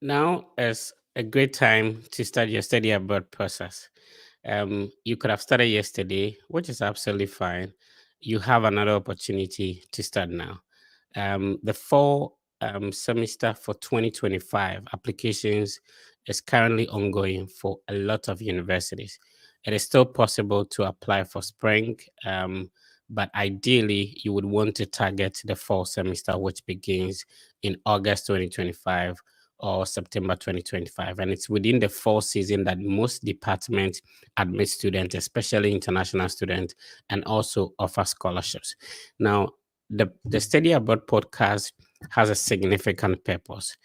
Now is a great time to start your study abroad process. You could have started yesterday, which is absolutely fine. You have another opportunity to start now. The fall semester for 2025 applications is currently ongoing for a lot of universities. It is still possible to apply for spring, but ideally, you would want to target the fall semester, which begins in August 2025 or September 2025. And it's within the fall season that most departments admit students, especially international students, and also offer scholarships. Now, the Study Abroad podcast has a significant purpose.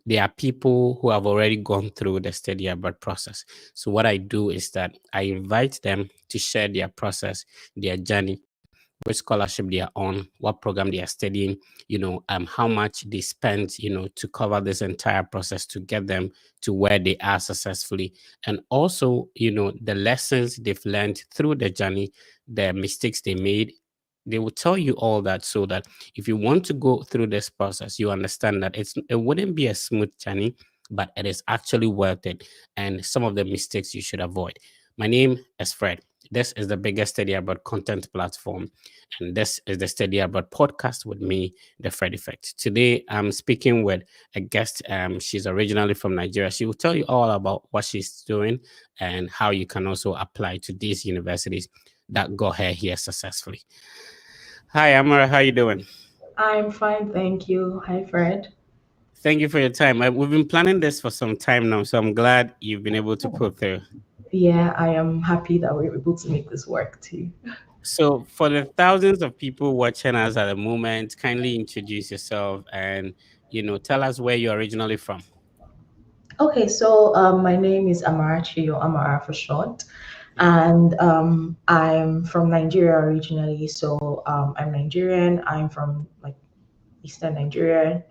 There are people who have already gone through the study abroad process. So, what I do is that I invite them to share their process, their journey, which scholarship they are on, what program they are studying, how much they spent, to cover this entire process to get them to where they are successfully. And also, the lessons they've learned through the journey, the mistakes they made. They will tell you all that so that if you want to go through this process, you understand that it wouldn't be a smooth journey, but it is actually worth it. And some of the mistakes you should avoid. My name is Fred. This is the biggest study about content platform, and this is the Study Abroad podcast with me, the Fred Effect. Today, I'm speaking with a guest. She's originally from Nigeria. She will tell you all about what she's doing and how you can also apply to these universities that got her here successfully. Hi, Amara. How you doing? I'm fine, thank you. Hi, Fred. Thank you for your time. We've been planning this for some time now, so I'm glad you've been able to pull through. Yeah, I am happy that we're able to make this work too. So, for the thousands of people watching us at the moment, kindly introduce yourself and tell us where you're originally from. Okay, so my name is Amara or Amara for short, and I'm from Nigeria originally. So I'm Nigerian. I'm from like Eastern Nigeria.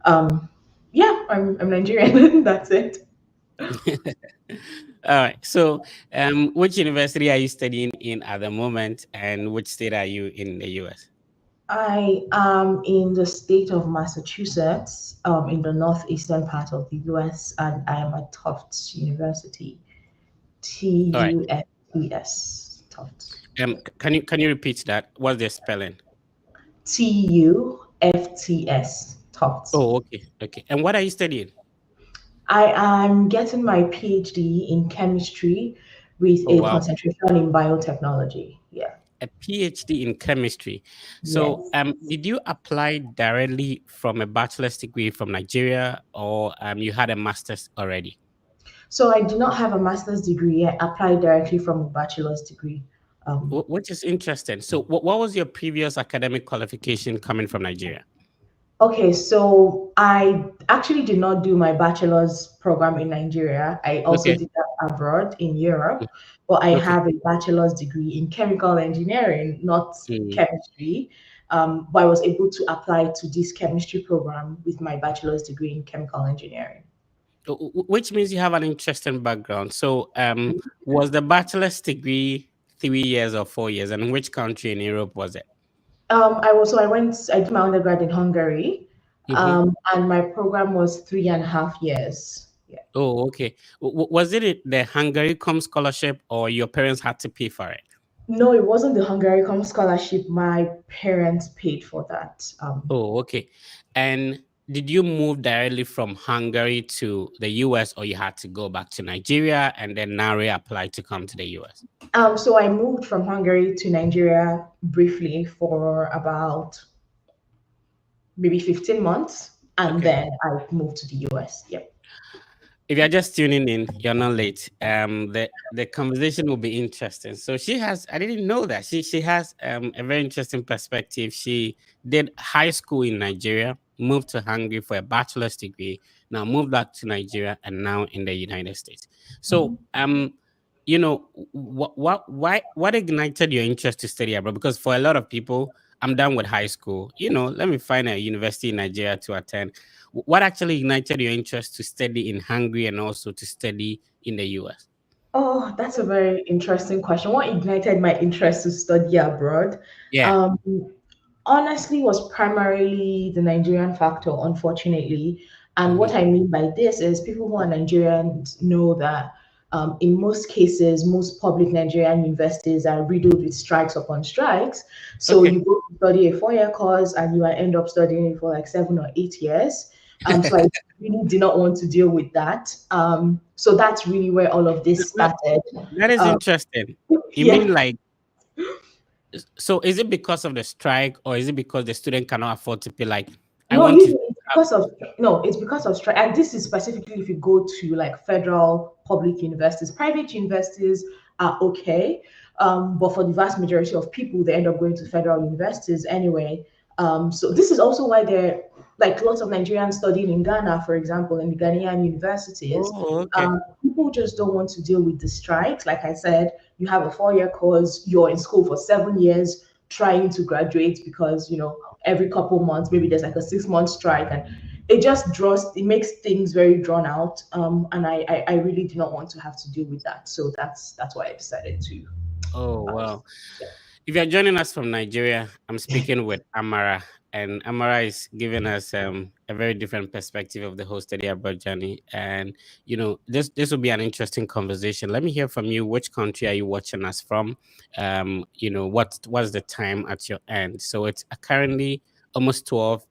Um, yeah, I'm Nigerian. That's it. All right. So, which university are you studying in at the moment, and which state are you in the US? I am in the state of Massachusetts, in the northeastern part of the US, and I am at Tufts University. All right. Tufts. Tufts. Can you repeat that? What's the spelling? Tufts. Tufts. Oh, okay, okay. And what are you studying? I am getting my PhD in chemistry with Oh, a wow. concentration in biotechnology. Yeah. A PhD in chemistry. So, Yes. did you apply directly from a bachelor's degree from Nigeria, or you had a master's already? So I do not have a master's degree. I applied directly from a bachelor's degree. Um, Which is interesting. So, what was your previous academic qualification coming from Nigeria? Okay, so I actually did not do my bachelor's program in Nigeria. I also Okay. did that abroad in Europe, but I Okay. have a bachelor's degree in chemical engineering, not Mm. chemistry. But I was able to apply to this chemistry program with my bachelor's degree in chemical engineering. Which means you have an interesting background. So, was the bachelor's degree 3 years or 4 years, and in which country in Europe was it? I did my undergrad in Hungary, Hmm. and my program was 3.5 years. Yeah. Oh, okay. Was the Hungary Com scholarship, or your parents had to pay for it? No, it wasn't the Hungary Com scholarship. My parents paid for that. Oh, okay. And did you move directly from Hungary to the US, or you had to go back to Nigeria and then now reapply to come to the US? So I moved from Hungary to Nigeria briefly for about maybe 15 months, and Okay. then I moved to the US. Yep. If you're just tuning in, you're not late. The conversation will be interesting. So I didn't know that. She has a very interesting perspective. She did high school in Nigeria, moved to Hungary for a bachelor's degree, now moved back to Nigeria and now in the United States. So Mhm. what ignited your interest to study abroad? Because for a lot of people, I'm done with high school. Let me find a university in Nigeria to attend. What actually ignited your interest to study in Hungary and also to study in the US? Oh, that's a very interesting question. What ignited my interest to study abroad? Yeah. Um, Honestly, was primarily the Nigerian factor, unfortunately. And Mm-hmm. what I mean by this is people who are Nigerians know that in most cases, most public Nigerian universities are riddled with strikes upon strikes. So Okay. you go to study a 4 year course and you end up studying it for like 7 or 8 years. So I really did not want to deal with that. So that's really where all of this Well, started. that is Um, interesting. You yeah. mean like, so is it because of the strike, or is it because the student cannot afford to pay? Like, I No, want to usually it's have. because of no, it's because of strike. And this is specifically if you go to like federal public universities. Private universities are okay, but for the vast majority of people, they end up going to federal universities anyway. So this is also why there, like lots of Nigerians studying in Ghana, for example, in the Ghanaian universities. Oh, okay. People just don't want to deal with the strikes. Like I said, you have a 4 year course, you're in school for 7 years trying to graduate because every couple months maybe there's like a 6 month strike, and it makes things very drawn out, and I really do not want to have to deal with that, so that's why I decided to Oh, uh, wow. yeah. If you're joining us from Nigeria, I'm speaking with Amara, and Amara is giving us a very different perspective of the whole study abroad journey. And this will be an interesting conversation. Let me hear from you. Which country are you watching us from? What's the time at your end? So it's currently almost 12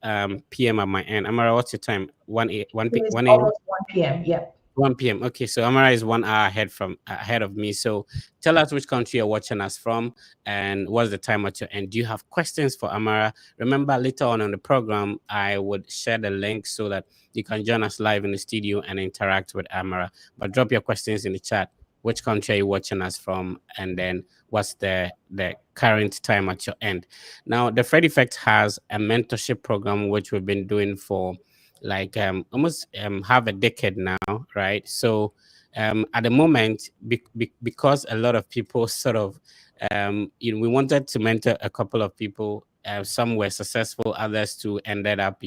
p.m. at my end. Amara, what's your time? 1 It's a.m. almost 1 p.m. Yeah. 1 p.m. Okay, so Amara is 1 hour ahead of me. So tell us which country you're watching us from and what's the time at your end. Do you have questions for Amara? Remember, later on the program, I would share the link so that you can join us live in the studio and interact with Amara. But drop your questions in the chat. Which country are you watching us from? And then what's the current time at your end? Now, the Fred Effect has a mentorship program which we've been doing for like almost half a decade now, right? So at the moment, because a lot of people sort of we wanted to mentor a couple of people. Some were successful, others too ended up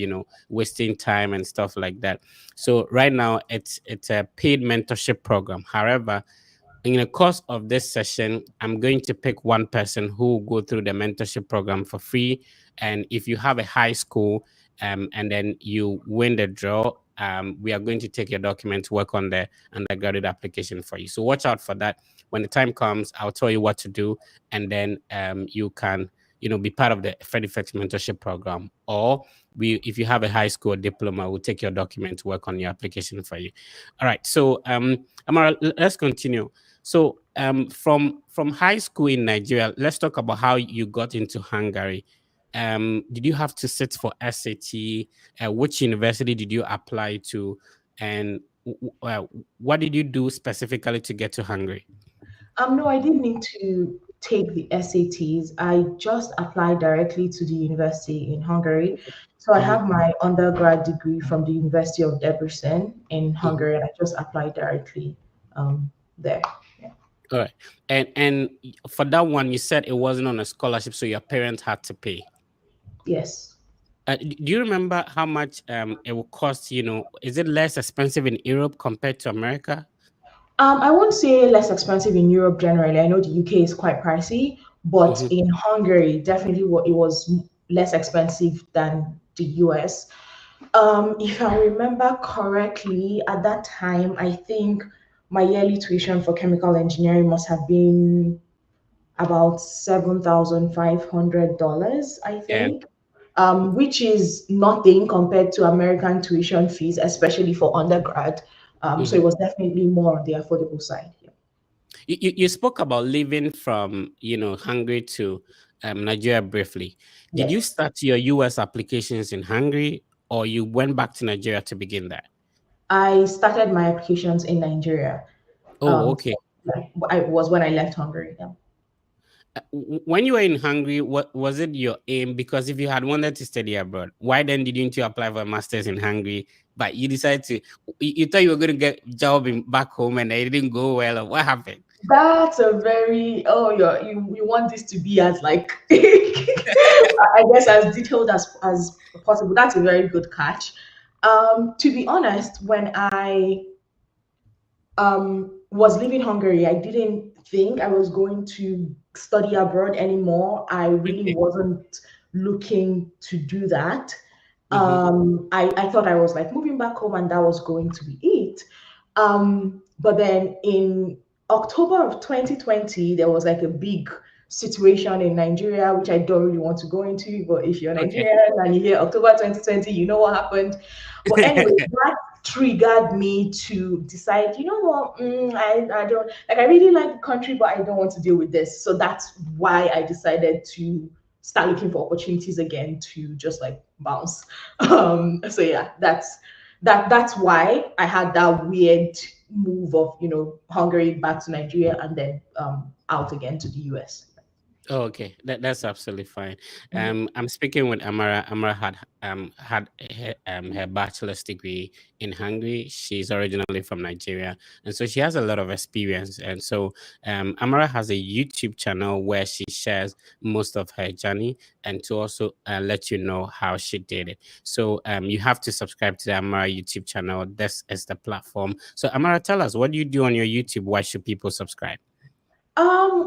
wasting time and stuff like that. So right now it's a paid mentorship program. However, in the course of this session, I'm going to pick one person who will go through the mentorship program for free. And if you have a high school and then you win the draw, we are going to take your document to work on the undergraduate application for you. So watch out for that. When the time comes, I'll tell you what to do, and then you can be part of the Fred Effects mentorship program. Or if you have a high school diploma, we'll take your document to work on your application for you. All right. So Amara, let's continue. So, from high school in Nigeria, let's talk about how you got into Hungary. Did you have to sit for SAT? Which university did you apply to? And what did you do specifically to get to Hungary? No, I didn't need to take the SATs. I just applied directly to the university in Hungary. So I Hmm. have my undergrad degree from the University of Debrecen in Hmm. Hungary, and I just applied directly there. Yeah. All right, and for that one, you said it wasn't on a scholarship, so your parents had to pay. Yes. Do you remember how much it will cost? Is it less expensive in Europe compared to America? I won't say less expensive in Europe generally. I know the UK is quite pricey, but Hmm. in Hungary, definitely it was less expensive than the US. If I remember correctly, at that time, I think my yearly tuition for chemical engineering must have been about $7,500, I Yeah. think, which is nothing compared to American tuition fees, especially for undergrad. So it Mhm. was definitely more on the affordable side. Yeah. You spoke about leaving from Hungary to Nigeria briefly. Did you Yes. start your US applications in Hungary, or you went back to Nigeria to begin that? I started my applications in Nigeria. Oh, So okay. I was when I left Hungary. Yeah. When you were in Hungary, what was it your aim? Because if you had wanted to study abroad, why then didn't you apply for a master's in Hungary? But you decided to. You thought you were going to get job back home, and it didn't go well. Or what happened? That's a very you want this to be as like I guess as detailed as possible. That's a very good catch. To be honest, when I was leaving Hungary, I didn't think I was going to study abroad anymore. I really Okay. wasn't looking to do that. Mm-hmm. I thought I was like moving back home and that was going to be it. But then in October of 2020, there was like a big situation in Nigeria, which I don't really want to go into. But if you're Okay. Nigerian and you hear October 2020, you know what happened. But anyway, that triggered me to decide, you know what, I don't like, I really like the country, but I don't want to deal with this. So that's why I decided to start looking for opportunities again to just like bounce. So yeah, that's why I had that weird move of Hungary back to Nigeria and then out again to the US. Oh, okay, that's absolutely fine. I'm speaking with Amara. Amara had her bachelor's degree in Hungary. She's originally from Nigeria, and so she has a lot of experience. And so, Amara has a YouTube channel where she shares most of her journey, and to also let you know how she did it. So, you have to subscribe to the Amara YouTube channel. This is the platform. So, Amara, tell us, what do you do on your YouTube? Why should people subscribe?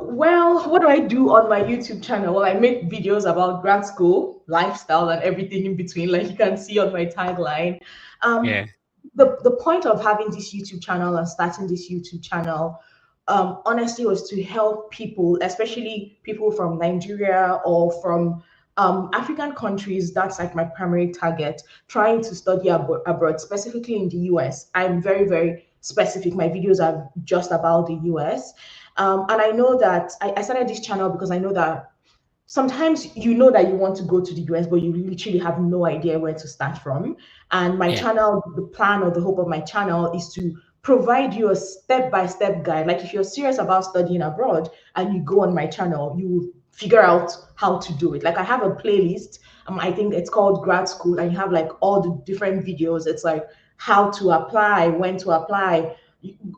Well, what do I do on my YouTube channel? Well, I make videos about grad school, lifestyle, and everything in between, like you can see on my tagline. Um, Yeah, the point of having this YouTube channel and starting this YouTube channel, honestly, was to help people, especially people from Nigeria or from African countries. That's like my primary target, trying to study abroad, specifically in the US. I'm very, very specific. My videos are just about the US. And I know that I started this channel because I know that sometimes you know that you want to go to the US, but you literally have no idea where to start from. And my yeah. channel, the plan or the hope of my channel is to provide you a step-by-step guide. Like if you're serious about studying abroad and you go on my channel, you will figure out how to do it. Like I have a playlist, I think it's called grad school, and you have like all the different videos. It's like how to apply, when to apply,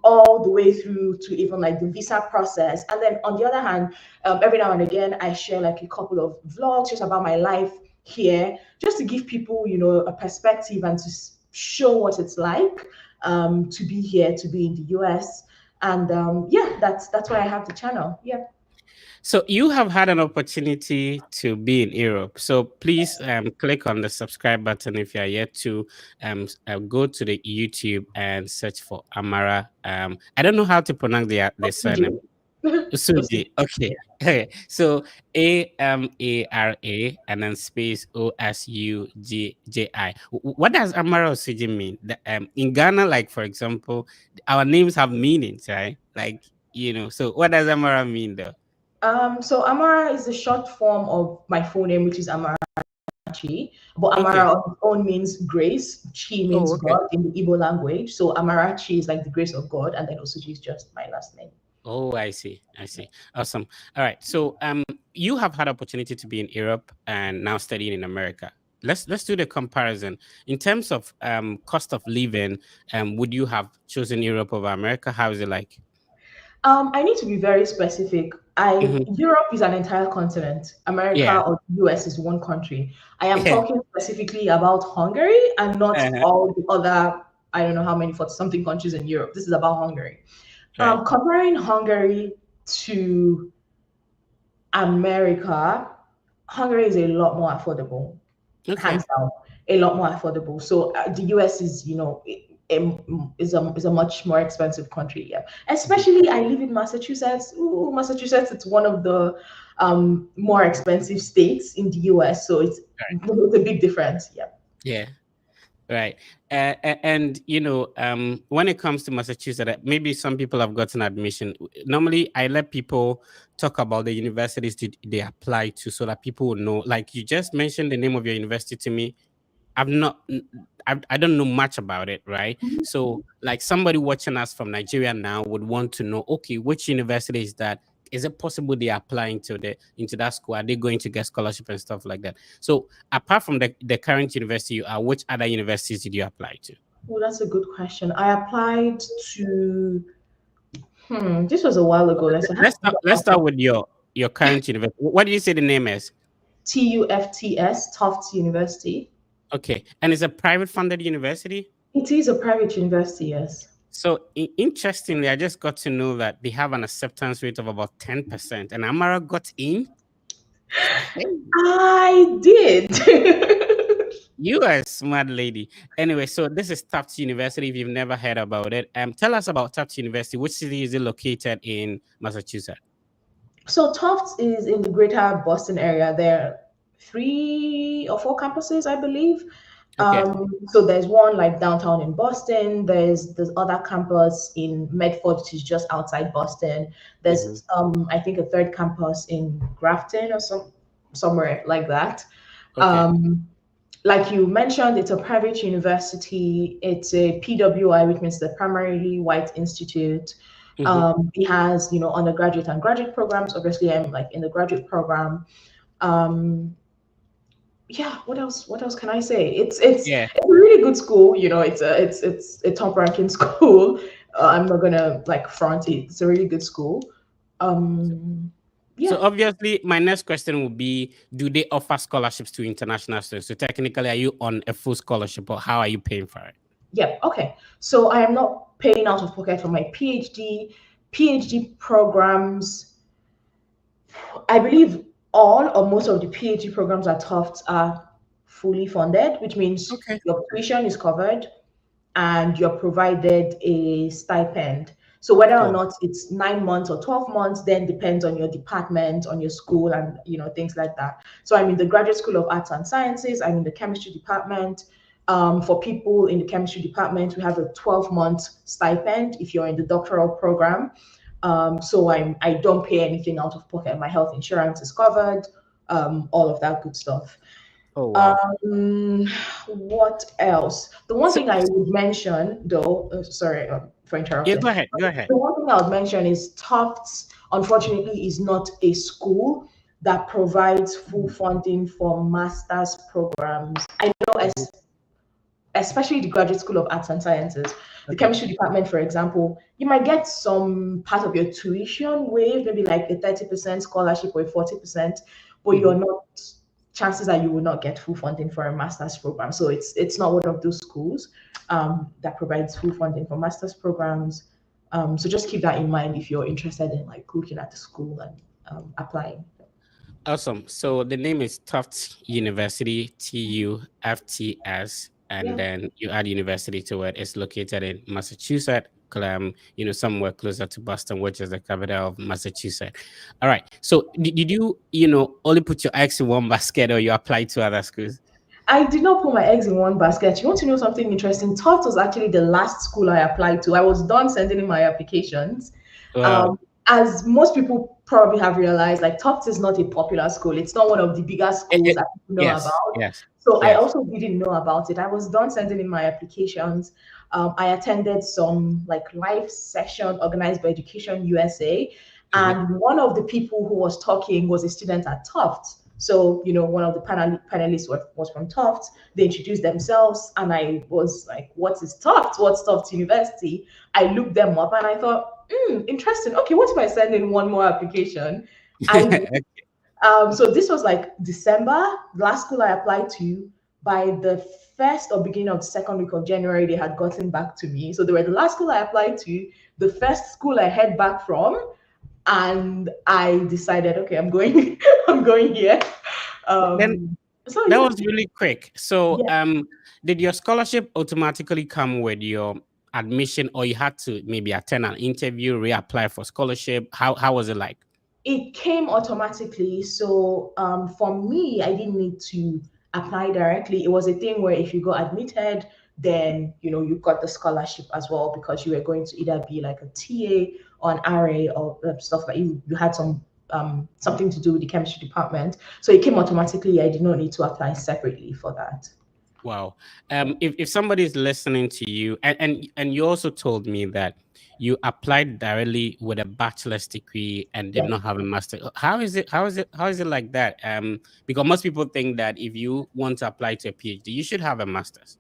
all the way through to even like the visa process. And then on the other hand, every now and again, I share like a couple of vlogs just about my life here, just to give people, a perspective and to show what it's like to be here, to be in the US. And yeah, that's why I have the channel. Yeah. So you have had an opportunity to be in Europe. So please click on the subscribe button if you are yet to go to the YouTube and search for Amara. I don't know how to pronounce the OCJ. surname. Usuji. Okay. Okay. So Amara and then space Osujji. What does Amara Usuji mean? In Ghana, like for example, our names have meanings, right? Like, so what does Amara mean though? So Amara is the short form of my full name, which is Amara Chi. But Okay. Amara on its own means grace. Chi Oh, means okay. God in the Igbo language. So Amara Chi is like the grace of God, and then Osuji is just my last name. Oh, I see. I see. Awesome. All right. So, you have had opportunity to be in Europe and now studying in America. Let's do the comparison in terms of cost of living. Would you have chosen Europe over America? How is it like? I need to be very specific. I Hmm. Europe is an entire continent. Yeah. America or the US is one country. I am Yeah. talking specifically about Hungary and not Uh-huh. all the other, I don't know how many, 40 something countries in Europe. This is about Hungary. Right. Comparing Hungary to America, Hungary is a lot more affordable, Okay. hands down, a lot more affordable. So the US is, is a much more expensive country. Yeah, Mhm. especially I live in Massachusetts. Ooh, Massachusetts, it's one of the more expensive states in the US. So Right. it's a big difference. Yeah. Yeah. Right. And when it comes to Massachusetts, maybe some people have gotten admission. Normally, I let people talk about the universities they apply to so that people will know. Like you just mentioned the name of your university to me. I've not, I don't know much about it, right? So, like somebody watching us from Nigeria now would want to know, okay, which university is that? Is it possible they are applying to into that school? Are they going to get scholarship and stuff like that? So, apart from the current university you are, which other universities did you apply to? Well, that's a good question. I applied to. This was a while ago. Let's I have to think Let's about it. start with your current university. What did you say the name is? TUFTS, Tufts University. Okay, and it's a private funded university. It is a private university, yes. So interestingly, I just got to know that they have an acceptance rate of about 10%, and Amara got in. Hey. I did. You are a smart lady. Anyway, so this is Tufts University. If you've never heard about it, tell us about Tufts University. Which city is it located in Massachusetts? So Tufts is in the greater Boston area. There are 3 or 4 campuses, I believe. Okay. So there's one like downtown in Boston. There's this other campus in Medford, which is just outside Boston. Hmm. There's I think a third campus in Grafton or somewhere like that. Okay. Um, like you mentioned, it's a private university. It's a PWI, which means the primarily white institute. Hmm. It has, undergraduate and graduate programs. Obviously, I'm like in the graduate program. Um, yeah, what else can I say? Yeah. It's a really good school. It's a top ranking school. I'm not gonna like front it. It's a really good school. Um, So yeah. obviously, my next question would be: do they offer scholarships to international students? So technically, are you on a full scholarship, or how are you paying for it? Yeah, okay. So I am not paying out of pocket for my PhD. PhD programs, I believe all or most of the PhD programs at Tufts are fully funded, which means Okay. your tuition is covered and you're provided a stipend. So whether or Cool. not it's 9 months or 12 months, then depends on your department, on your school, and things like that. So I'm in the Graduate School of Arts and Sciences. I'm in the chemistry department. For people in the chemistry department, we have a 12-month stipend if you're in the doctoral program. So I don't pay anything out of pocket. My health insurance is covered, all of that good stuff. Oh wow. Um, what else? The one So thing I would mention, though, sorry for yeah, interrupting. go ahead. Go ahead. The one thing I would mention is Tufts, unfortunately, is not a school that provides full funding for master's programs. I know, Mhm. especially the Graduate School of Arts and Sciences. The Okay. chemistry department, for example, you might get some part of your tuition waived, maybe like a 30% scholarship or a 40%, but you're Hmm. not, chances are you will not get full funding for a master's program. So it's not one of those schools that provides full funding for master's programs. So just keep that in mind if you're interested in like looking at the school and applying. Awesome. So the name is Tufts University, TUFTS, and Yeah. then you add university to it. It's located in Massachusetts, somewhere closer to Boston, which is the capital of Massachusetts. All right. So did you, only put your eggs in one basket, or you applied to other schools? I did not put my eggs in one basket. You want to know something interesting? Tufts was actually the last school I applied to. I was done sending in my applications. Wow. Um, as most people probably have realized, like Tufts is not a popular school. It's not one of the bigger schools that people know Yes. about. Yes. So I Yes. also didn't know about it. I was done sending in my applications. I attended some like live session organized by Education USA, Hmm. and one of the people who was talking was a student at Tufts. So, one of the panelists was from Tufts. They introduced themselves, and I was like, what is Tufts? What's Tufts University? I looked them up and I thought, interesting. Okay, what if I send in one more application? I did. So this was like December, last school I applied to. By the first or beginning of the second week of January, they had gotten back to me. So they were the last school I applied to, the first school I heard back from, and I decided, okay, I'm going, I'm going here. Then So that yeah, was really quick. So, yeah, did your scholarship automatically come with your admission, or you had to maybe attend an interview, reapply for scholarship? How was it like? it came automatically. So for me, I didn't need to apply directly. It was a thing where if you got admitted, then you got the scholarship as well because you were going to either be like a TA or an RA or stuff like you had something to do with the chemistry department. So it came automatically. I did not need to apply separately for that. Wow. If somebody is listening to you, and you also told me that you applied directly with a bachelor's degree and did Yeah. not have a master. How is it? How is it? How is it like that? Because most people think that if you want to apply to a PhD, you should have a master's.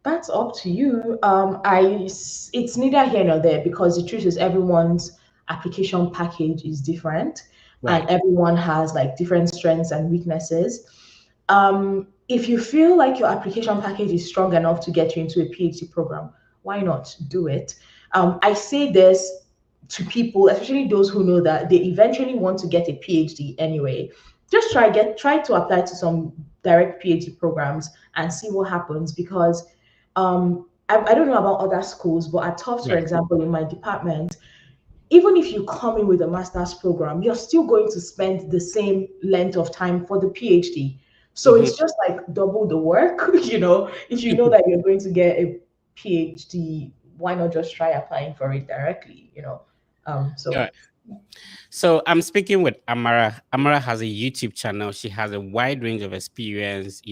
That's up to you. It's neither here nor there because the truth is everyone's application package is different, and Right. everyone has like different strengths and weaknesses. If you feel like your application package is strong enough to get you into a PhD program, why not do it? I say this to people, especially those who know that they eventually want to get a PhD anyway. just try to apply to some direct PhD programs and see what happens because I don't know about other schools, but at Tufts, for Right. example, in my department, even if you come in with a master's program, you're still going to spend the same length of time for the PhD. So Mm-hmm. it's just like double the work, you know. If you know that you're going to get a PhD, why not just try applying for it directly, you know? So So I'm speaking with Amara. Amara has a YouTube channel. She has a wide range of experience,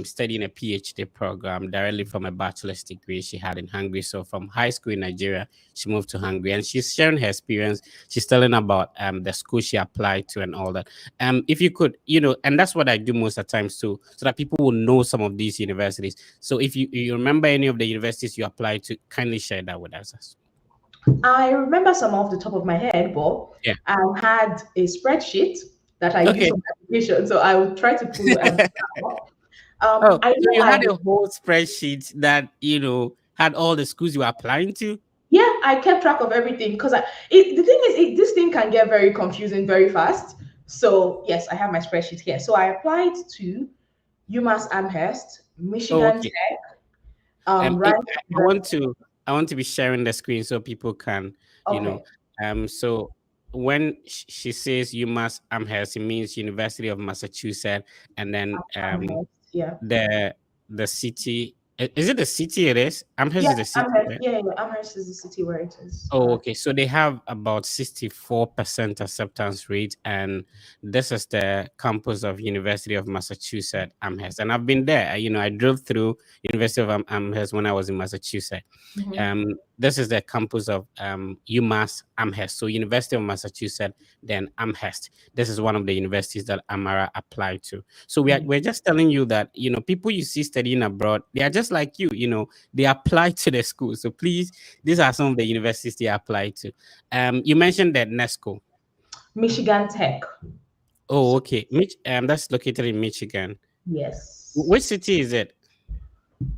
studying a PhD program directly from a bachelor's degree she had in Hungary. So from high school in Nigeria, she moved to Hungary and she's sharing her experience. She's telling about the school she applied to and all that. If you could, and that's what I do most of the times too, so that people will know some of these universities. So if you remember any of the universities you applied to, kindly share that with us. I remember some off the top of my head, but Yeah. I had a spreadsheet that I use Okay. on my application, so I will try to pull up. Oh, I so know you I had a whole spreadsheet that, had all the schools you were applying to? yeah, I kept track of everything because the thing is, this thing can get very confusing very fast. So yes, I have my spreadsheet here. So I applied to UMass Amherst, Oh, Michigan okay. Tech, I Rice I want University. to I want to be sharing the screen so people can, you know, Okay, so when she says UMass Amherst, it means University of Massachusetts, and then Amherst. Yeah, the city. Is it the city it is? Amherst yeah, is the city, Amherst. right? Yeah, yeah, Amherst is the city where it is. Oh, okay. So they have about 64% acceptance rate, and this is the campus of University of Massachusetts Amherst. And I've been there. I drove through University of Amherst when I was in Massachusetts. Mhm. This is the campus of UMass Amherst. So University of Massachusetts, then Amherst. This is one of the universities that Amara applied to. So we're just telling you that people you see studying abroad, they are just like you. They apply to the school. So please, these are some of the universities they apply to. You mentioned that NESCO. Michigan Tech. Oh, So okay. That's located in Michigan. Which yes. city is it?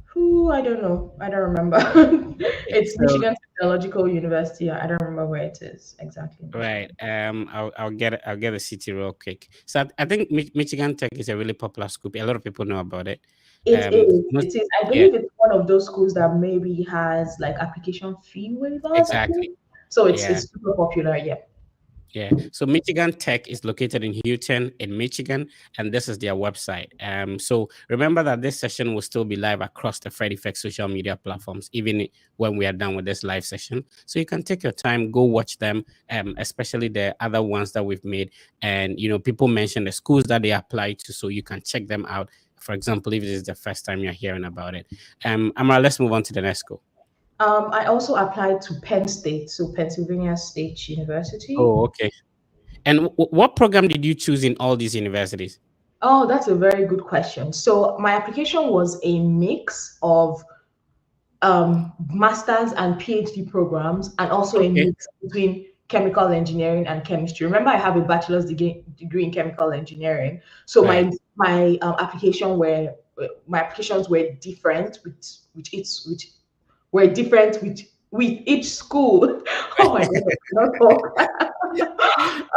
Who I don't know. I don't remember. Okay. It's So Michigan Technological University. I don't remember where it is exactly in right. Michigan. I'll get a city real quick. So I think Michigan Tech is a really popular school. A lot of people know about it. It is. Most, It is. I yeah, believe it's one of those schools that maybe has like application fee waivers. I exactly. think so. Yeah. It's super popular. Yeah. Yeah. So Michigan Tech is located in Houston, in Michigan, and this is their website. So remember that this session will still be live across the Fred Effect social media platforms, even when we are done with this live session. So you can take your time, go watch them, especially the other ones that we've made. And people mention the schools that they apply to, so you can check them out. For example, if this is the first time you're hearing about it. Amara, let's move on to the next school. I also applied to Penn State, so Pennsylvania State University. Oh, okay. And what program did you choose in all these universities? Oh, that's a very good question. So my application was a mix of master's and PhD programs, and also a Okay. mix between chemical engineering and chemistry. Remember, I have a bachelor's degree in chemical engineering, so Right. my applications were different which were different with each school. Oh my god, I cannot talk.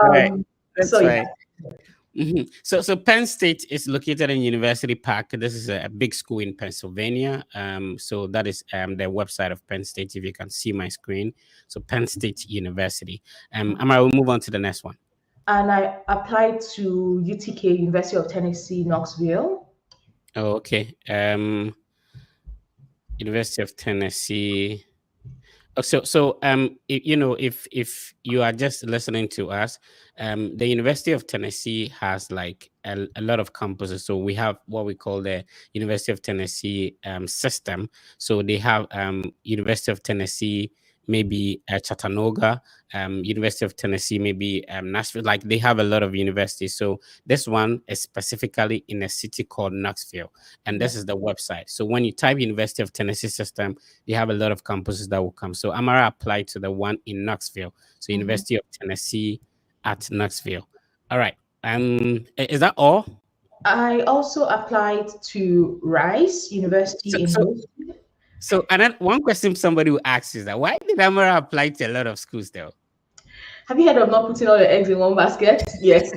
Right. So That's yeah, right. So Penn State is located in University Park. This is a big school in Pennsylvania. So that is the website of Penn State. If you can see my screen, so Penn State University. Amara, we'll move on to the next one. and I applied to UTK, University of Tennessee, Knoxville. Oh, okay. University of Tennessee. If you are just listening to us, the University of Tennessee has like a lot of campuses. So we have what we call the University of Tennessee system. So they have University of Tennessee, maybe Chattanooga, University of Tennessee, maybe Nashville. Like they have a lot of universities. So this one is specifically in a city called Knoxville, and Yeah. this is the website. So when you type University of Tennessee system, they have a lot of campuses that will come. So Amara applied to the one in Knoxville. So Mhm. University of Tennessee at Knoxville. All right. Is that all? I also applied to Rice So University in so Houston. so and then one question somebody will ask is that why did Amara apply to a lot of schools though? Have you heard of not putting all your eggs in one basket? Yes,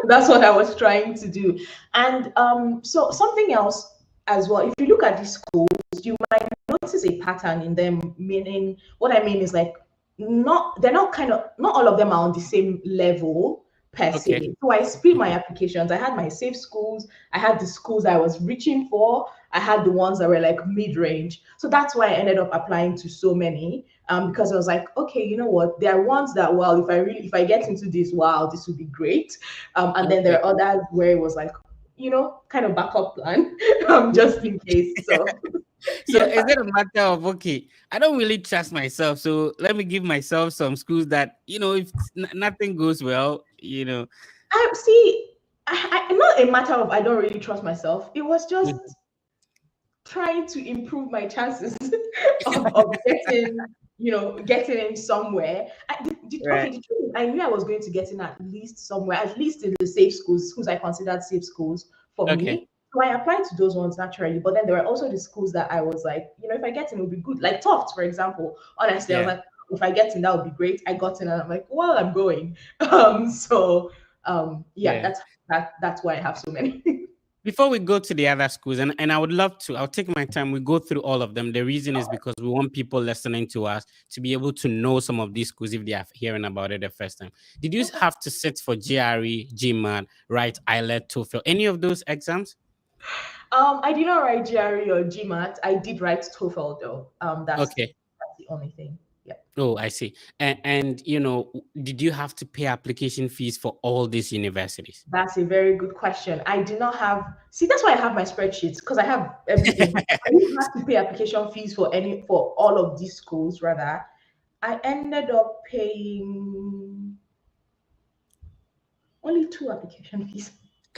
that's what I was trying to do. And so something else as well. If you look at these schools, you might notice a pattern in them. Meaning, what I mean is like, not they're not kind of not all of them are on the same level per Okay. se. So I split my Mhm. applications. I had my safe schools. I had the schools I was reaching for. I had the ones that were like mid range. So that's why I ended up applying to so many. Because I was like, okay, you know what? There are ones that, well, if I get into this, wow, this would be great. And then there Okay. are others where it was like, kind of backup plan, just in case. So So yeah. is it a matter of, okay, I don't really trust myself, so let me give myself some schools that, if nothing goes well, I see. Not a matter of I don't really trust myself. It was just Mhm. trying to improve my chances of getting in somewhere. Okay, Right. the truth is, I knew I was going to get in at least somewhere, at least in the safe schools I considered safe schools for Okay. me. So I applied to those ones naturally, but then there were also the schools that I was like, if I get in, it would be good. Like Tufts, for example. Honestly, I was Yeah. like, if I get in, that would be great. I got in, and I'm like, well, I'm going. So yeah, Yeah. that's why I have so many. Before we go to the other schools, and I would love to, I'll take my time. We go through all of them. The reason is because we want people listening to us to be able to know some of these schools if they are hearing about it the first time. Did you have to sit for GRE, GMAT, write IELTS, TOEFL, any of those exams? I did not write GRE or GMAT. I did write TOEFL though. Okay. That's the only thing. Yeah, Oh, I see. And did you have to pay application fees for all these universities? that's a very good question. I did not have. See, that's why I have my spreadsheets because I have everything. I didn't have to pay application fees for all of these schools. Rather, I ended up paying only two application fees.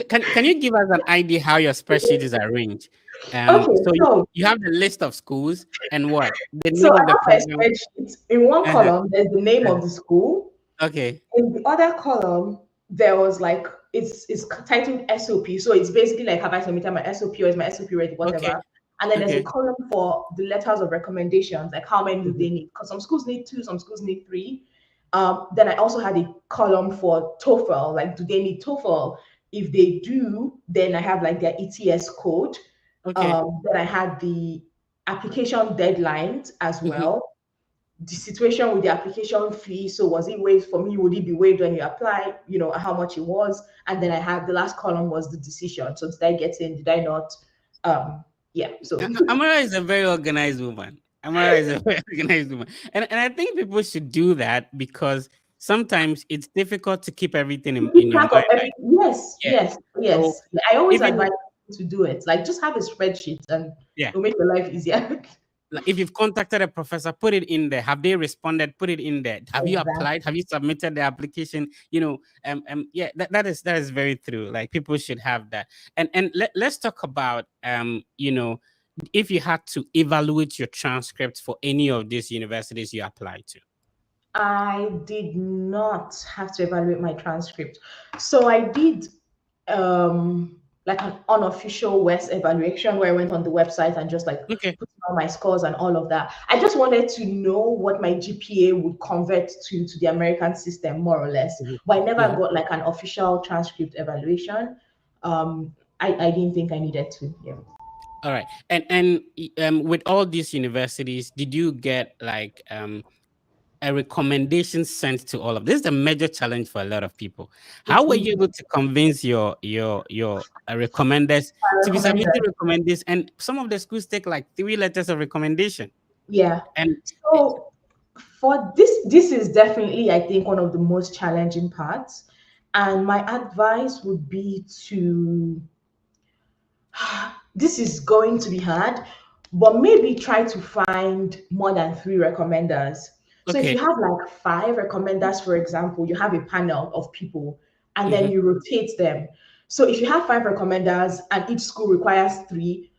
Can you give us an idea how your spreadsheet is arranged? Okay, So you, so you have the list of schools and what? The so name I of the have my program. spreadsheet. In one Uh-huh, column, there's the name uh-huh. of the school. Okay. In the other column, there was like it's titled SOP. So it's basically like, have I submitted my SOP or is my SOP ready, Okay. whatever. And then there's a Okay. column for the letters of recommendations, like how many do Mhm. they need? Because some schools need two, some schools need three. Then I also had a column for TOEFL, like do they need TOEFL? If they do, then I have like their ETS code. Okay. Then I had the application deadlines as Mhm. well, the situation with the application fee. So was it waived for me? Would it be waived when you apply? How much it was. And then I had the last column was the decision. So did I get in? Did I not? Yeah. So Amara is a very organized woman. Amara is a very organized woman. And I think people should do that because sometimes it's difficult to keep everything you in keep your track of mind, right? everything. Yes, Yeah. yes, So yes. I always even advise people to do it. Like just have a spreadsheet and yeah. it'll make your life easier. Like if you've contacted a professor, put it in there. Have they responded? Put it in there. Have you applied? Exactly. Have you submitted the application? Yeah, that is very true. Like people should have that. And let's talk about if you had to evaluate your transcripts for any of these universities you applied to. I did not have to evaluate my transcript. So I did like an unofficial West evaluation where I went on the website and just like Okay. put all my scores and all of that. I just wanted to know what my GPA would convert to the American system, more or less. Mhm. But I never Mhm. got like an official transcript evaluation. I didn't think I needed to. Yeah. All right. And with all these universities, did you get like a recommendation sent to all of this? Is a major challenge for a lot of people. How It were you is able to convince your recommenders a to be submitting recommender. recommendations? And some of the schools take like 3 letters of recommendation. Yeah. And eh, So for this is definitely, I think, one of the most challenging parts. And my advice would be to this is going to be hard, but maybe try to find more than three recommenders. So if you okay, have like five recommenders, for example, you have a panel of people and then mhm, you rotate them. So if you have five recommenders and each school requires three,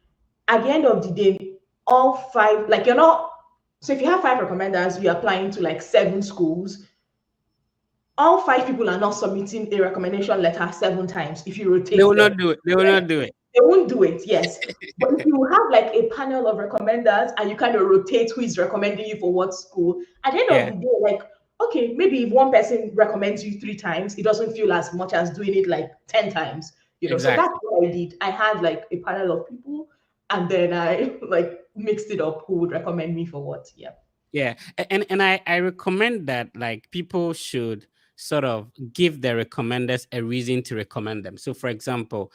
at the end of the day, all five, like you're not, so if you have five recommenders, you're applying to like seven schools, all five people are not submitting a recommendation letter seven times if you they rotate will them. not do it. They will not do it. They won't do it, yes. But if you have like a panel of recommenders and you kind of rotate who is recommending you for what school, at the end of Yeah. the day, like okay, maybe if one person recommends you 3 times, it doesn't feel as much as doing it like 10 times, you know. So that's Exactly. what I did. I had like a panel of people, and then I like mixed it up who would recommend me for what. Yeah. Yeah, and I recommend that like people should sort of give their recommenders a reason to recommend them. So, for example,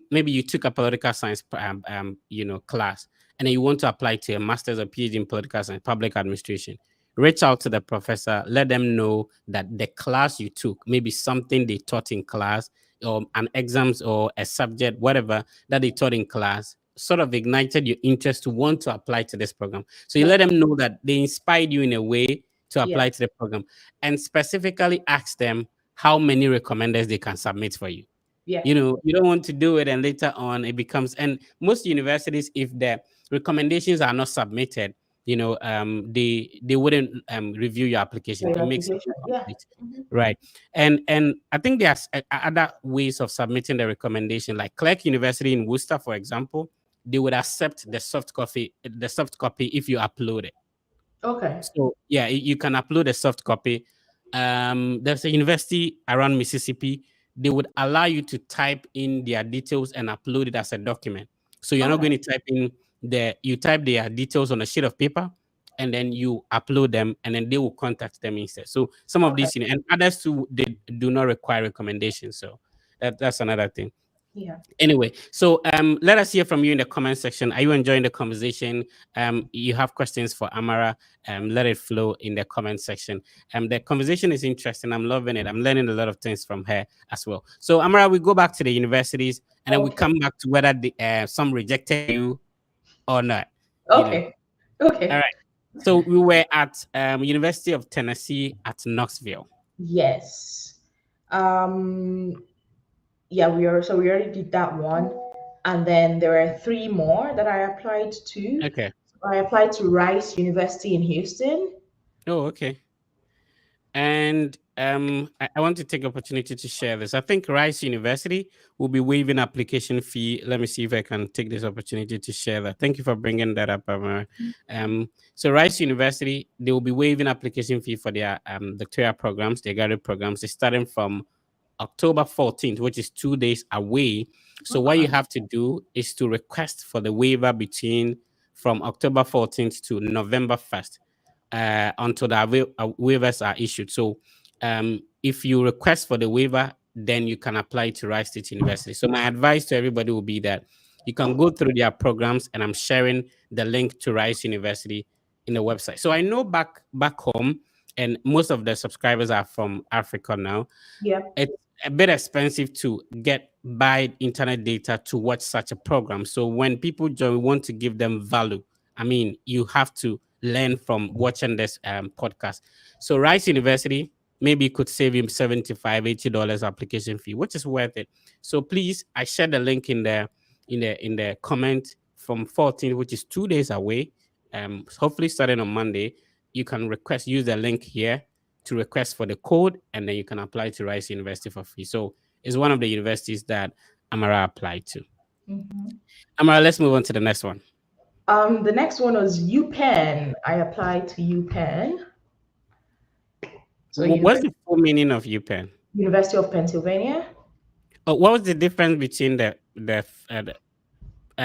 maybe you took a political science, class, and then you want to apply to a master's or PhD in political science, public administration. Reach out to the professor, let them know that the class you took, maybe something they taught in class, or an exams or a subject, whatever that they taught in class, sort of ignited your interest to want to apply to this program. So you let them know that they inspired you in a way to Yeah. apply to the program, and specifically ask them how many recommenders they can submit for you. Yeah. You don't want to do it and later on it becomes, and most universities, if the recommendations are not submitted, they wouldn't review your application. For It your makes it application. Yeah. incomplete. Mhm. Right. And I think there's other ways of submitting the recommendation, like Clark University in Worcester, for example. They would accept the soft copy if you upload it. Okay. So yeah, you can upload a soft copy. There's a university around Mississippi. They would allow you to type in their details and upload it as a document. So you're not Okay. going to type in you type their details on a sheet of paper, and then you upload them, and then they will contact them instead. So some of Okay. these, and others too, they do not require recommendations. So that's another thing. Yeah. Anyway, so let us hear from you in the comment section. Are you enjoying the conversation? You have questions for Amara? Let it flow in the comment section. The conversation is interesting. I'm loving it. I'm learning a lot of things from her as well. So Amara, we go back to the universities, and then we Okay. come back to whether some rejected you or not. You know. Okay. All Okay. right. So we were at University of Tennessee at Knoxville. Yes. Um, yeah, we already did that one. And then there are three more that I applied to. Okay. I applied to Rice University in Houston. Oh, okay. And I want to take opportunity to share this. I think Rice University will be waiving application fee. Let me see if I can take this opportunity to share that. Thank you for bringing that up, Amar. So Rice University, they will be waiving application fee for their doctoral programs, their graduate programs. It's starting from October 14th, which is 2 days away. So what you Okay. have to do is to request for the waiver between from October 14th to November 1st, until the waivers are issued. So if you request for the waiver, then you can apply to Rice State University. So my advice to everybody will be that you can go through their programs, and I'm sharing the link to Rice University in the website. So I know back home, and most of the subscribers are from Africa now, Yep. it's a bit expensive to get buy internet data to watch such a program. So when people join, we want to give them value. I mean, you have to learn from watching this podcast. So Rice University maybe could save you 75 $80 application fee, which is worth it. So please, I share the link in the comment from 14, which is 2 days away. Hopefully starting on Monday, you can use the link here to request for the code, and then you can apply to Rice University for free. So it's one of the universities that Amara applied to. Hmm. Amara, let's move on to the next one. The next one was UPenn. I applied to UPenn. So What's the full meaning of UPenn? University of Pennsylvania. What was the difference between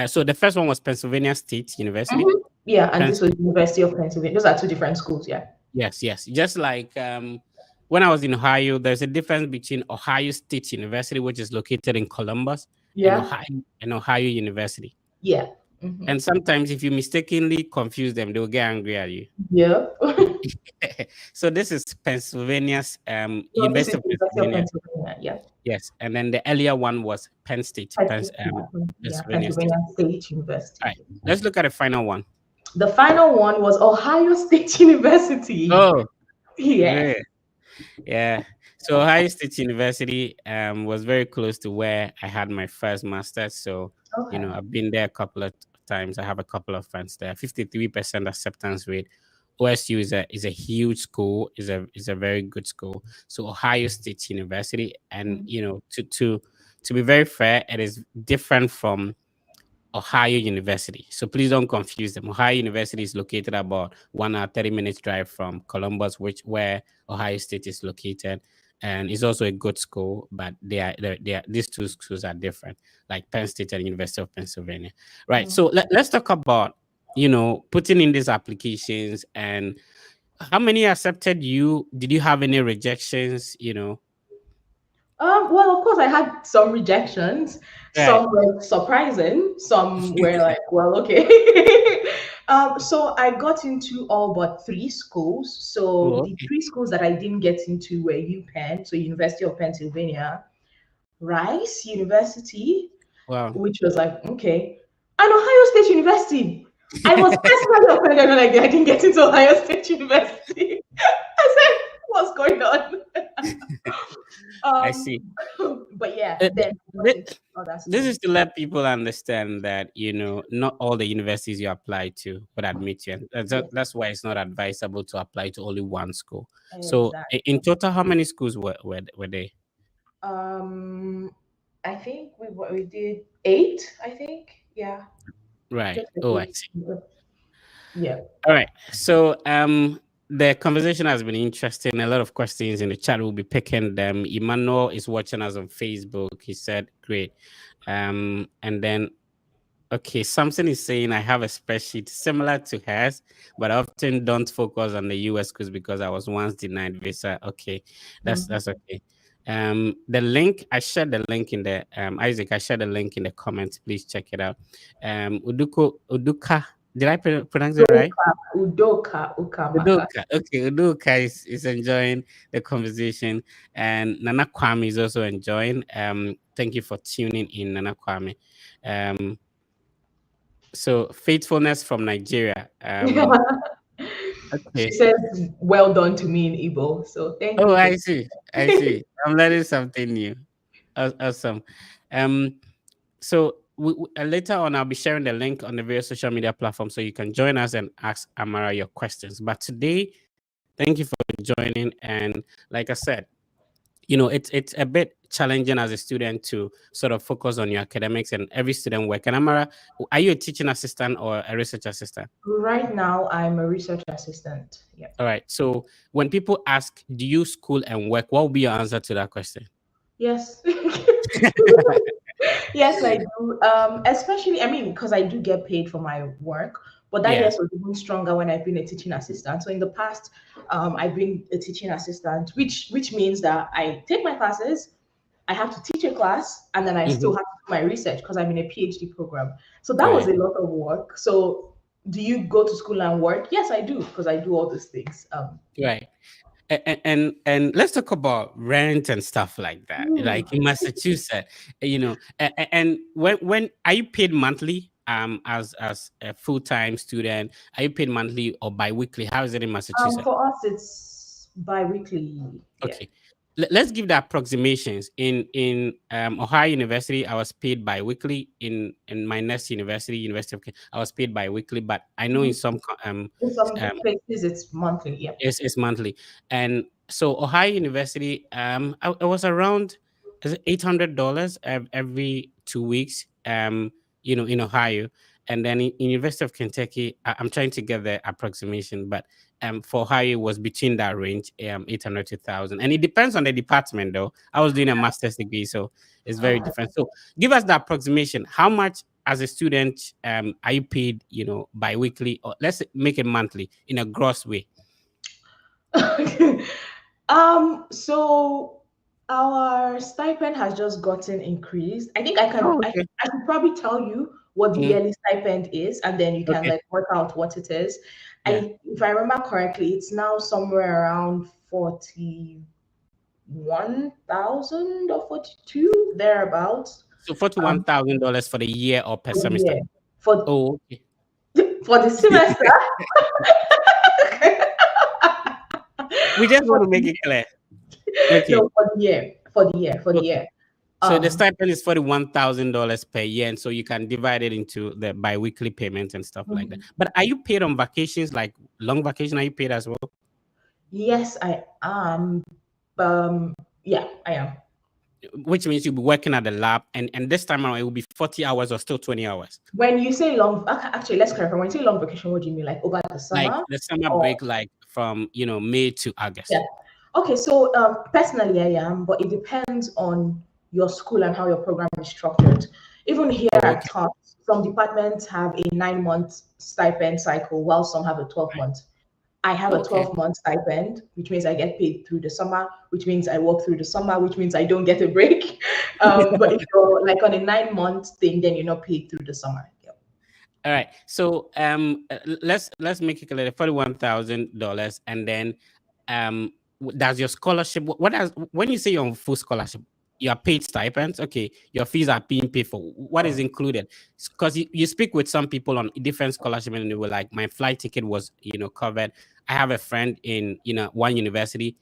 so the first one was Pennsylvania State University? Mhm. Yeah, and this Pens- was University of Pennsylvania. Those are two different schools. Yeah. yes, yes. Just like when I was in Ohio, there's a difference between Ohio State University, which is located in Columbus, and Yeah. Ohio University. Yeah. Hmm. And sometimes if you mistakenly confuse them, they'll get angry at you. Yeah. So this is Pennsylvania's No, this University is of University of Pennsylvania. Pennsylvania. Yeah. Yes, and then the earlier one was Penn State, Yeah, Pennsylvania State. Pennsylvania State All University. right, let's look at the final one. The final one was Ohio State University. Oh, Yes. yeah, yeah. So Ohio State University was very close to where I had my first master's. So Okay. I've been there a couple of times. I have a couple of friends there. 53% acceptance rate. OSU is a huge school, is a very good school. So Ohio State University, and Mhm. to be very fair, it is different from Ohio University. So please don't confuse them. Ohio University is located about 1 hour 30 minutes drive from Columbus, which where Ohio State is located, and it's also a good school. But these two schools are different, like Penn State and University of Pennsylvania. Right. Mm. So let's talk about putting in these applications and how many accepted you. Did you have any rejections? Well, of course, I had some rejections. Right. Some were surprising. Some were like, well, okay. So I got into all but three schools. So Oh, the okay. three schools that I didn't get into were UPenn, so University of Pennsylvania, Rice University, Wow. which was like, okay, and Ohio State University. I was personally offended when I didn't get into Ohio State University. I said, what's going on? I Um, see. but yeah, Uh, then I got th- into other this is schools. to let people understand that not all the universities you apply to would admit you, and Yes, that's why it's not advisable to apply to only one school. So in exactly. total, how many schools were they? Um, I think we did eight. I think, yeah, Right. just like Oh, I eight. see. Yeah. All right. So the conversation has been interesting. A lot of questions in the chat. We'll be picking them. Emmanuel is watching us on Facebook. He said, "Great." And then okay, something is saying I have a spreadsheet similar to hers, but I often don't focus on the US schools because I was once denied visa. Okay, Mhm. that's okay. The link I shared the link in the Isaac. I shared the link in the comments. Please check it out. Uduka. Did I pronounce it right? Udoka Ukamaka. Uduka. Okay, Uduka is enjoying the conversation, and Nana Kwame is also enjoying. Thank you for tuning in, Nana Kwame. Um, so faithfulness from Nigeria. She Okay. says, "Well done" to me in Igbo. So thank Oh, you for. I see. I see. I'm learning something new. Awesome. Um. So later on, I'll be sharing the link on the various social media platforms so you can join us and ask Amara your questions. But today, thank you for joining. And like I said, it's a bit challenging as a student to sort of focus on your academics and every student work. And Amara, are you a teaching assistant or a research assistant? Right now, I'm a research assistant. Yeah. All right. So when people ask, do you school and work? What will be your answer to that question? Yes. Yes, I do. Especially, I mean, because I do get paid for my work, but that Yeah. yes was even stronger when I've been a teaching assistant. So in the past, I've been a teaching assistant, which means that I take my classes, I have to teach a class, and then I still Mhm. have to do my research because I'm in a PhD program. So that was Right. a lot of work. So do you go to school and work? Yes, I do because I do all these things. Right. And let's talk about rent and stuff like that. Hmm. Like in Massachusetts, and when are you paid monthly? As a full time student, are you paid monthly or biweekly? How is it in Massachusetts? For us, it's bi-weekly. Yeah. Okay. Let's give the approximations. In Ohio University, I was paid bi-weekly. In my next university, University of I was paid bi-weekly. But I know in Mhm. some In some um places, it's monthly. Yeah. it's monthly. And so Ohio University, I was around is it $800 every 2 weeks. In Ohio, and then in University of Kentucky, I'm trying to get the approximation, but for Ohio it was between that range, 800 to 1,000, and it depends on the department. Though I was doing a master's degree, so it's very Okay. different. So give us the approximation. How much as a student are you paid? Bi-weekly, or let's make it monthly in a gross way. So our stipend has just gotten increased. I think Oh, okay. I should probably tell you what the Mm, yearly stipend is, and then you can okay. like work out what it is. Yeah. If I remember correctly, it's now somewhere around 41,000 or 42 thereabouts. So $41,000 for the year or per For the semester? year. For Oh, okay. for the semester. We just For want to make the it clear. Okay. No, for the year. For the year. For the Okay. year. So the Um, stipend is $41,000 per year, and so you can divide it into the bi-weekly payments and stuff like that. mhm. But are you paid on vacations, like long vacation? Are you paid as well? Yes, I am. Um, yeah, I am. which means you'll be working at the lab, and this time around it will be 40 hours or still 20 hours. When you say long, actually, let's clarify. When you say long vacation, what do you mean? Like over the Like summer? the summer Or break, like from May to yeah. August. Okay, so personally, I am, but it depends on your school and how your program is structured. Even here Oh, at okay. Tufts, some departments have a 9 month stipend cycle, while some have a 12 Right. month. I have a Okay. 12-month stipend, which means I get paid through the summer, which means I work through the summer, which means I don't get a break. But if you're like on a 9 month thing, then you're not paid through the summer. Yep. All right. So let's make it clear, $41,000, and then does your scholarship, what does, when you say you're on full scholarship, you are paid stipends, okay, your fees are being paid for, what is included? Because you speak with some people on different scholarship and they were like, my flight ticket was covered. I have a friend in one university,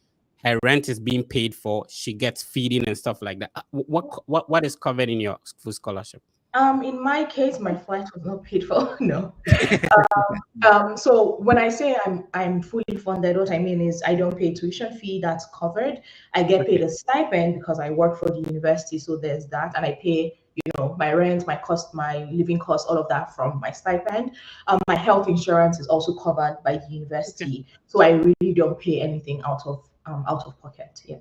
her rent is being paid for, she gets feeding and stuff like that. What is covered in your full scholarship? In my case, my flight was not paid for. No. So when I say I'm fully funded, what I mean is I don't pay tuition fee, that's covered. I get paid Okay. a stipend because I work for the university, so there's that, and I pay my rent, my cost, my living cost, all of that from my stipend. My health insurance is also covered by the Okay. university, so I really don't pay anything out of pocket. Yeah.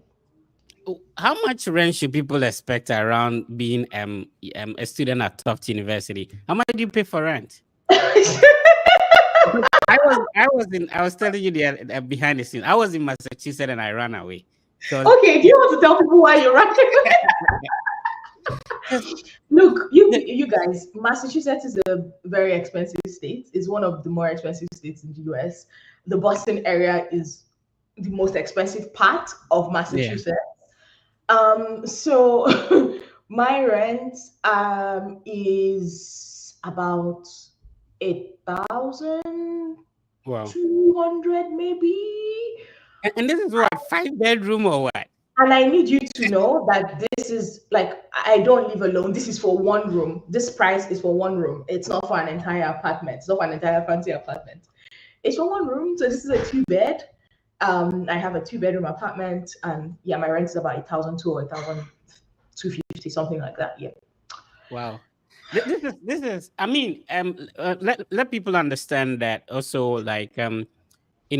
How much rent should people expect around being a student at Tufts University? How much do you pay for rent? Because I was telling you the behind the scenes. I was in Massachusetts and I ran away because Okay, do you want to tell people why you're right? Look, you guys, Massachusetts is a very expensive state. It's one of the more expensive states in the US. The Boston area is the most expensive part of yeah, Massachusetts. So my rent is about wow. 8,200 maybe. And this is what, 5 bedroom or what? And I need you to know that this is like, I don't live alone. This is for one room. This price is for one room. It's not for an entire apartment. It's not for an entire fancy apartment. It's for one room. So this is a two-bed. I have a two-bedroom apartment, and yeah, my rent is about 1,002 or 1,250, something like that. Yeah. Wow. This is I mean, let people understand that also, like, in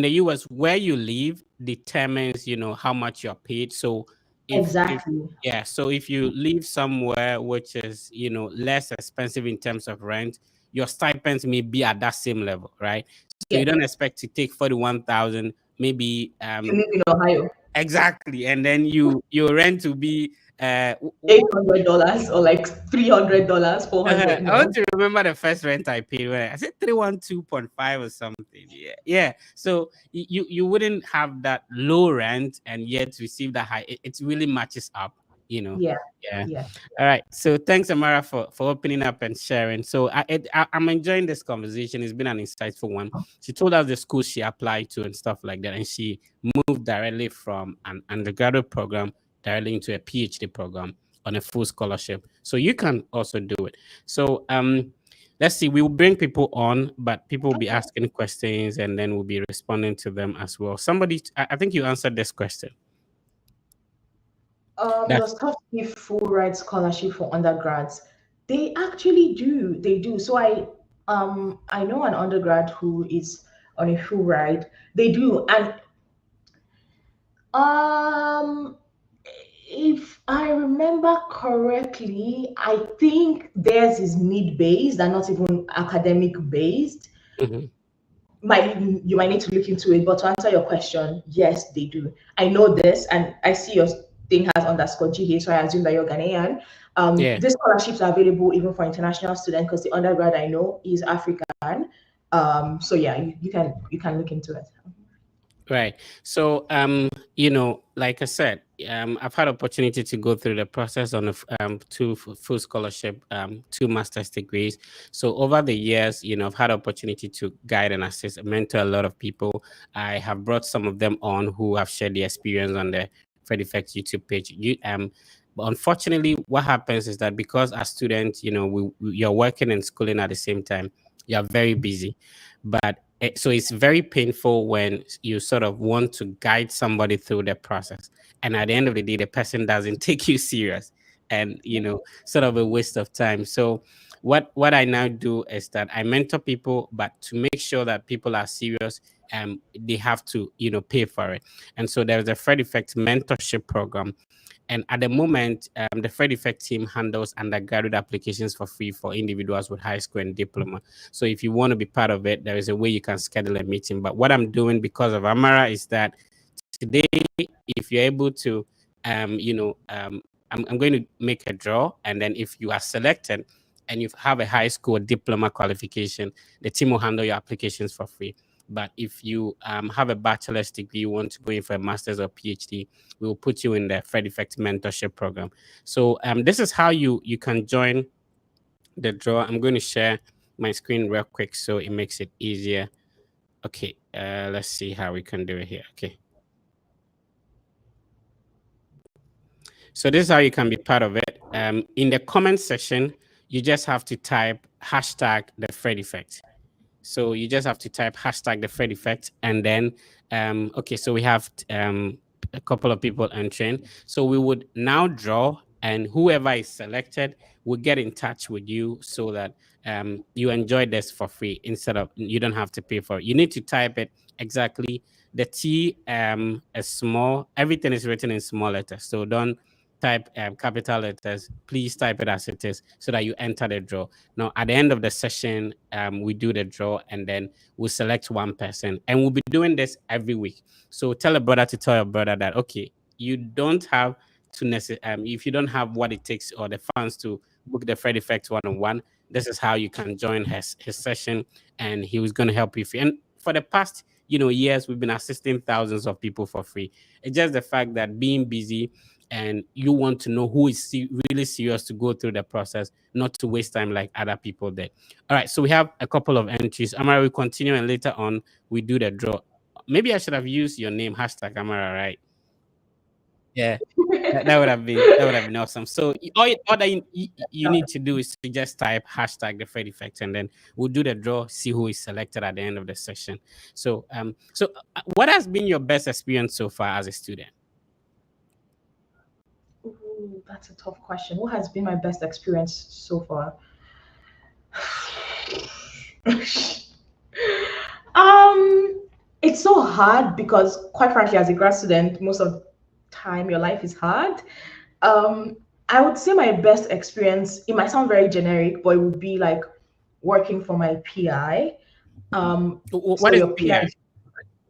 the US, where you live determines, how much you're paid. So if Exactly. yeah, so if you live somewhere which is, less expensive in terms of rent, your stipends may be at that same level, right? So Yeah. you don't expect to take 41,000, maybe You live in Ohio. exactly, and then your rent to be $800 or like $300, 400. I want No. to remember the first rent I paid when I said 312.5 or something. Yeah. Yeah. So you wouldn't have that low rent and yet receive that high. It really matches up, you know. Yeah. Yeah. Yeah. All right. So thanks, Amara, for opening up and sharing. So I'm enjoying this conversation. It's been an insightful one. She told us the school she applied to and stuff like that. And she moved directly from an undergraduate program directly into a PhD program on a full scholarship. So you can also do it. So let's see, we will bring people on, but people will be Okay. asking questions and then we'll be responding to them as well. Somebody, I think you answered this question. That's Does Tufts give full ride scholarship for undergrads? They actually do. They do. So I know an undergrad who is on a full ride. They do. And um if I remember correctly, I think theirs is need-based and not even academic based. mhm. You might need to look into it, but to answer your question, yes, they do. I know this, and I see your thing has underscore GH, so I assume that you're Ghanaian. Yeah. These scholarships are available even for international students because the undergrad I know is African. So yeah, you can look into it. Right. So, like I said, I've had opportunity to go through the process on two full scholarship, two master's degrees. So over the years, I've had opportunity to guide and assist, mentor a lot of people. I have brought some of them on who have shared the experience on the Fred Effect YouTube page. But unfortunately, what happens is that because as students, you're working and schooling at the same time, you're very busy, but so it's very painful when you sort of want to guide somebody through the process and at the end of the day the person doesn't take you serious, and sort of a waste of time. So what I now do is that I mentor people, but to make sure that people are serious, they have to pay for it. And so there's a Fred Effect mentorship program, and at the moment, the Fred Effect team handles undergraduate applications for free for individuals with high school and diploma. So if you want to be part of it, there is a way you can schedule a meeting. But what I'm doing because of Amara is that today, if you're able to, I'm going to make a draw, and then if you are selected and you have a high school diploma qualification, the team will handle your applications for free. But if you have a bachelor's degree, you want to go in for a master's or PhD, we will put you in the Fred Effect mentorship program. So this is how you can join the draw. I'm going to share my screen real quick so it makes it easier. Okay, let's see how we can do it here. Okay. So this is how you can be part of it. In the comment section, you just have to type hashtag the Fred Effect. So you just have to type hashtag the Fred Effect, and then okay, so we have a couple of people entering. So we would now draw, and whoever is selected will get in touch with you so that you enjoy this for free instead of you don't have to pay for it. You need to type it exactly. The T is small. Everything is written in small letters. So don't type capital letters. Please type it as it is so that you enter the draw. Now, at the end of the session, we do the draw, and then we'll select one person. And we'll be doing this every week. So tell a brother to tell your brother that, okay, you don't have to if you don't have what it takes or the funds to book the Fred Effect one-on-one, this is how you can join his session, and he was going to help you. And for the past, years, we've been assisting thousands of people for free. It's just the fact that being busy and you want to know who is really serious to go through the process, not to waste time like other people did. All right, so we have a couple of entries. Amara, we continue, and later on we do the draw. Maybe I should have used your name, hashtag Amara, right? Yeah, that would have been awesome. So all that you need to do is to just type hashtag the Fred Effect, and then we'll do the draw, see who is selected at the end of the session. So what has been your best experience so far as a student? Ooh, that's a tough question. What has been my best experience so far? um, it's so hard because, quite frankly, as a grad student, most of the time your life is hard. Um, I would say my best experience. It might sound very generic, but it would be like working for my PI. So What is your PI, PI?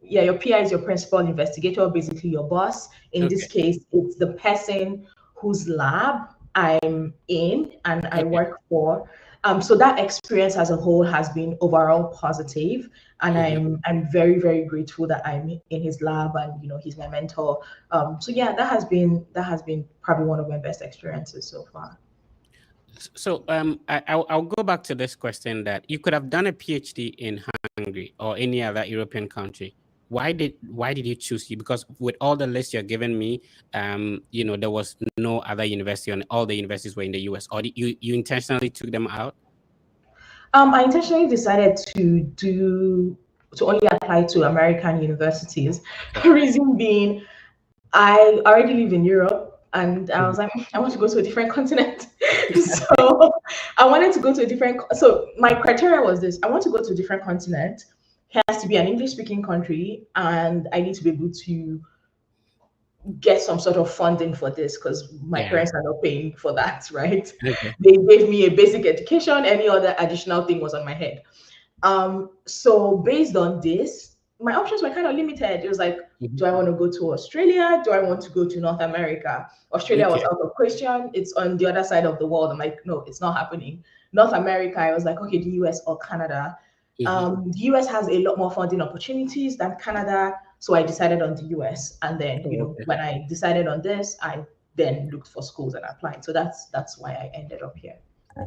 yeah, your PI is your principal investigator, basically your boss. In this Okay, case, it's the person whose lab I'm in and I okay. work for. So that experience as a whole has been overall positive, and Mhm. I'm very very grateful that I'm in his lab, and he's my mentor. So yeah, that has been probably one of my best experiences so far. So I'll go back to this question that you could have done a PhD in Hungary or any other European country. Why did you choose you? Because with all the lists you're giving me, there was no other university, and all the universities were in the US. Or you intentionally took them out? I intentionally decided to only apply to American universities. Okay. Reason being, I already live in Europe, and I Mhm. was like, I want to go to a different continent. So I wanted to go to a different. So my criteria was this: I want to go to a different continent. It has to be an English-speaking country, and I need to be able to get some sort of funding for this because my Yeah. parents are not paying for that, right? Okay. They gave me a basic education. Any other additional thing was on my head. So based on this, my options were kind of limited. It was like, Mhm. do I want to go to Australia? Do I want to go to North America? Australia was Okay. out of question. It's on the other side of the world. I'm like, no, it's not happening. North America, I was like, okay, the US or Canada. Mhm. The US has a lot more funding opportunities than Canada. So I decided on the US. And then, Oh, okay. when I decided on this, I then looked for schools and applied. So that's why I ended up here.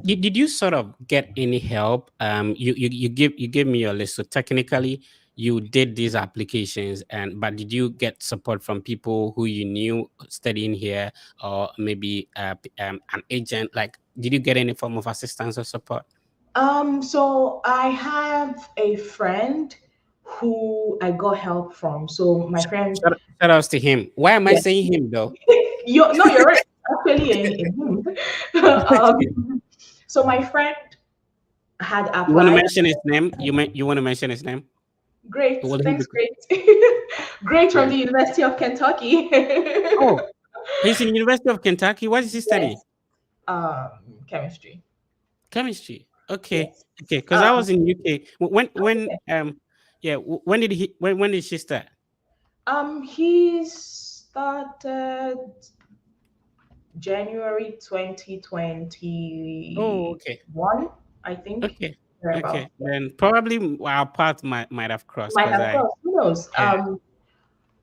Did you sort of get any help? You give me your list. So technically, you did these applications, but did you get support from people who you knew studying here, or maybe an agent? Like, did you get any form of assistance or support? So I have a friend who I got help from. So my friend, Shout outs to him. Why am I yes, saying him though? you're right. Actually, in him. Okay. So my friend had You want to applied. mention his name? You want to mention his name? Great, Will he be? thanks, great, great from Yeah. the University of Kentucky. Oh, he's in University of Kentucky. What is he studying? Yes, chemistry. Chemistry. Okay. Yes. Okay. Because I Um, was in UK. okay. yeah. When did she start? He started January Oh, okay. 2021, I think. Okay. Thereabout. Okay. Then probably our path might have crossed Might because have I crossed. Who knows? yeah.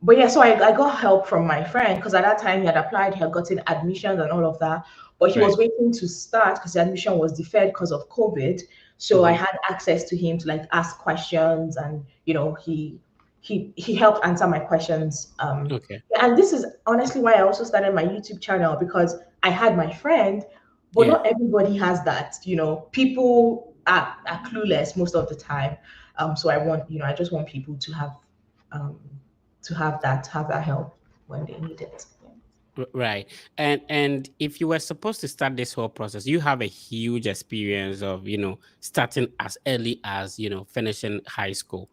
But yeah, so I got help from my friend because at that time he had applied, he had gotten admissions and all of that. But he was Right. waiting to start because the admission was deferred because of COVID. So I Mm-hmm. had access to him to like ask questions, and he helped answer my questions. Okay. And this is honestly why I also started my YouTube channel, because I had my friend, but Yeah. not everybody has that. People are clueless most of the time. So I just want people um, have that help when they need it. Right. And if you were supposed to start this whole process, you have a huge experience of, starting as early as, finishing high school.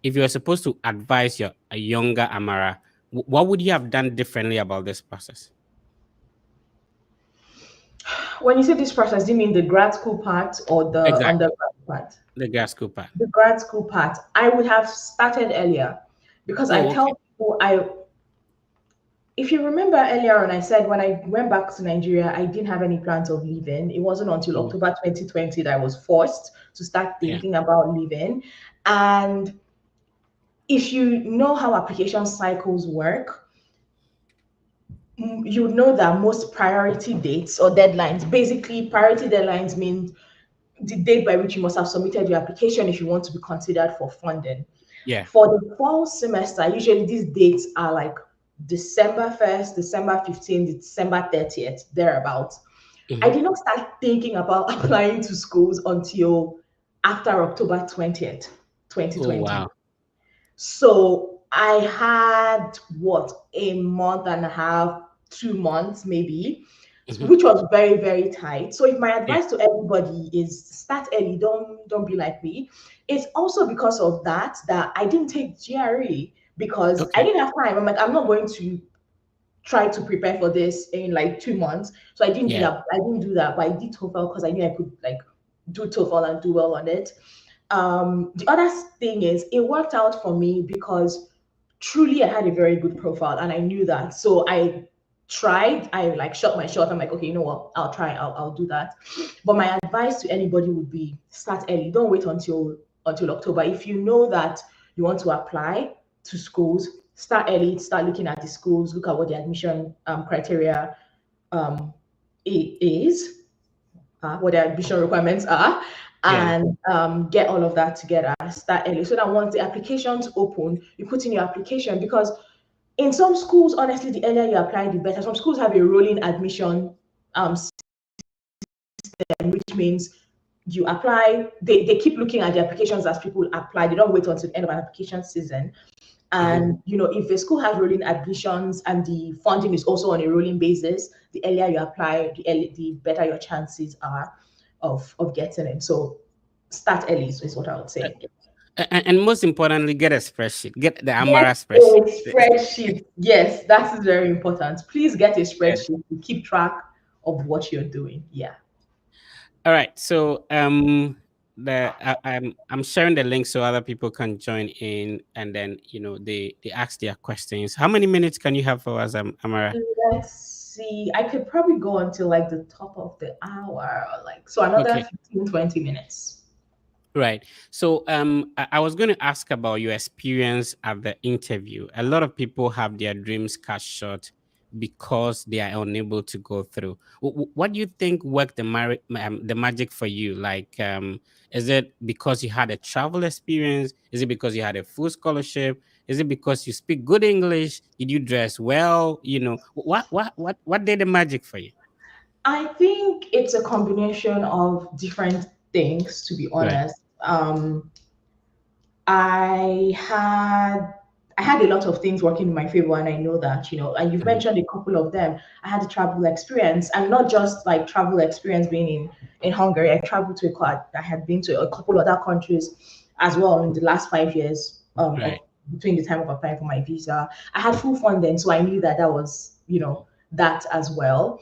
If you were supposed to advise a younger Amara, what would you have done differently about this process? When you say this process, do you mean the grad school part or the Exactly. undergrad part? The grad school part. The grad school part, I would have started earlier, because I Oh, okay. tell people, if you remember earlier on, I said when I went back to Nigeria, I didn't have any plans of leaving. It wasn't until Mhm. October 2020 that I was forced to start Yeah. thinking about leaving. And if you know how application cycles work, you know that most priority dates or deadlines, basically priority deadlines means the date by which you must have submitted your application if you want to be considered for funding. Yeah. For the fall semester, usually these dates are like December 1st, December 15th, December 30th, thereabouts. I Hmm. did not start thinking about applying to schools until after October 20th, Oh, 2020. wow. So I had what, a month and a half, 2 months maybe, Hmm. which was very, very tight. So if my Yeah. advice to everybody is start early, don't be like me. It's also because of that I didn't take GRE, because I Okay. didn't have time. I'm like, I'm not going to try to prepare for this in like 2 months. So I didn't do Yeah. that. I didn't do that, but I did TOEFL because I knew I could like do TOEFL and do well on it. The other thing is it worked out for me because truly I had a very good profile and I knew that. So I tried, I like shot my shot. I'm like, okay, you know what? I'll try, I'll do that. But my advice to anybody would be start early. Don't wait until October. If you know that you want to apply to schools, start early, start looking at the schools, look at what the admission criteria um, is, what their admission requirements are, Yeah. and get all of that together. Start early so that once the applications open, you put in your application, because in some schools, honestly, the earlier you apply, the better. Some schools have a rolling admission which means you apply, they keep looking at the applications as people apply. They don't wait until the end of an application season. Hmm. And if a school has rolling admissions and the funding is also on a rolling basis, the earlier you apply, the better your chances are of getting it. So start early is what I would say. And most importantly, get a spreadsheet. Get the Get Amara a spreadsheet. spreadsheet. Yes, that is very important. Please get a Yeah. spreadsheet to keep track of what you're doing. Yeah. All right. So I'm sharing the link so other people can join in, and then they ask their questions. How many minutes can you have for us, Amara? Let's see. I could probably go until like the top of the hour, or like so another Okay. 15, 20 minutes. Right. So I was going to ask about your experience at the interview. A lot of people have their dreams cut short because they are unable to go through. What do you think worked the magic for you? Like, is it because you had a travel experience? Is it because you had a full scholarship? Is it because you speak good English? Did you dress well? What did the magic for you? I think it's a combination of different things, to be Right. honest. I had I had a lot of things working in my favor, and I know that, and you've Mhm. mentioned a couple of them. I had a travel experience, and not just like travel experience being in Hungary. I traveled to I had been to a couple other countries as well in the last 5 years, Right. of between the time of applying for my visa. I had full funding, so I knew that that was, that as well.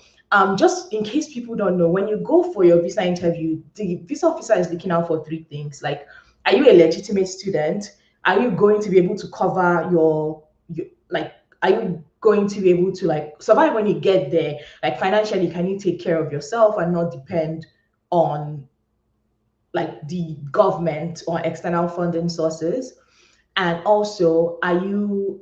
Just in case people don't know, when you go for your visa interview, the visa officer is looking out for three things. Like, are you a legitimate student? Are you going to be able to cover your like? Are you going to be able to like survive when you get there? Like, financially, can you take care of yourself and not depend on like the government or external funding sources? And also, are you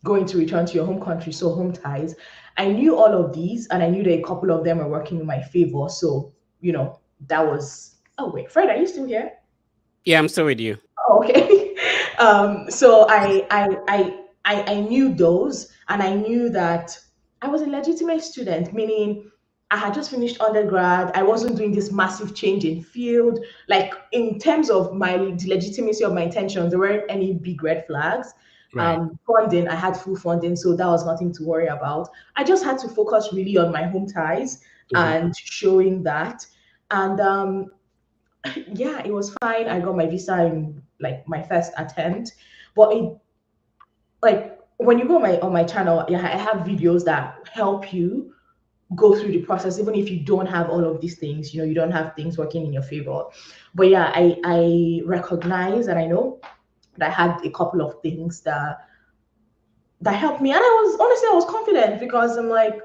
going to return to your home country, so home ties? I knew all of these, and I knew that a couple of them were working in my favor. So, that was. Oh wait, Fred, are you still here? Yeah, I'm still with you. Oh, okay. So I knew those, and I knew that I was a legitimate student, meaning I had just finished undergrad. I wasn't doing this massive change in field. Like, in terms of the legitimacy of my intentions, there weren't any big red flags. Right. Funding, I had full funding, so that was nothing to worry about. I just had to focus really on my home ties Mhm. and showing that. And yeah, it was fine. I got my visa in like my first attempt, but it like when you go on my channel, yeah, I have videos that help you go through the process, even if you don't have all of these things. You don't have things working in your favor. But yeah, I recognize and I know that I had a couple of things that helped me, and I was confident because I'm like,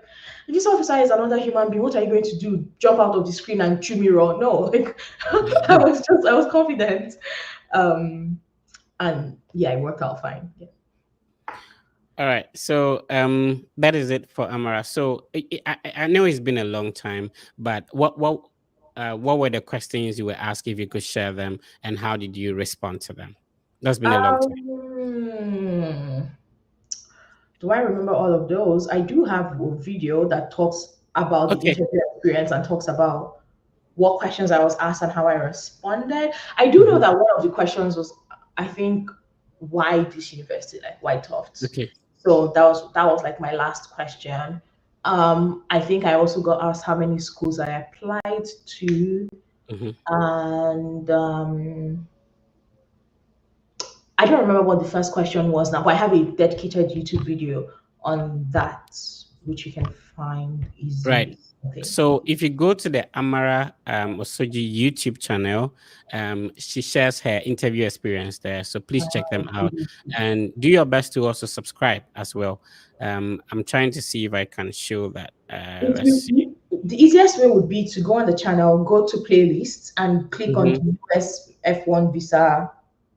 if this officer is another human being, what are you going to do? Jump out of the screen and chew me raw? No, like I was confident. Um, and yeah, it worked out fine. Yeah. All right. So that is it for Amara. So I know it's been a long time, but what were the questions you were asked, if you could share them, and how did you respond to them? That's been a long time. Um, do I remember all of those? I do have a video that talks about the Okay. interview experience and talks about what questions I was asked and how I responded. I do know Mhm. that one of the questions was, I think, why this university, like why Tufts? Okay. So that was like my last question. I think I also got asked how many schools I applied to, Mhm. and I don't remember what the first question was now, but I have a dedicated YouTube video on that, which you can find Right. easily. Okay. So if you go to the Amara Osoji YouTube channel, she shares her interview experience there. So please check them out and do your best to also subscribe as well. I'm trying to see if I can show that. It Let's will see. be, the easiest way would be to go on the channel, go to playlists, and click on Mhm. the US F1 visa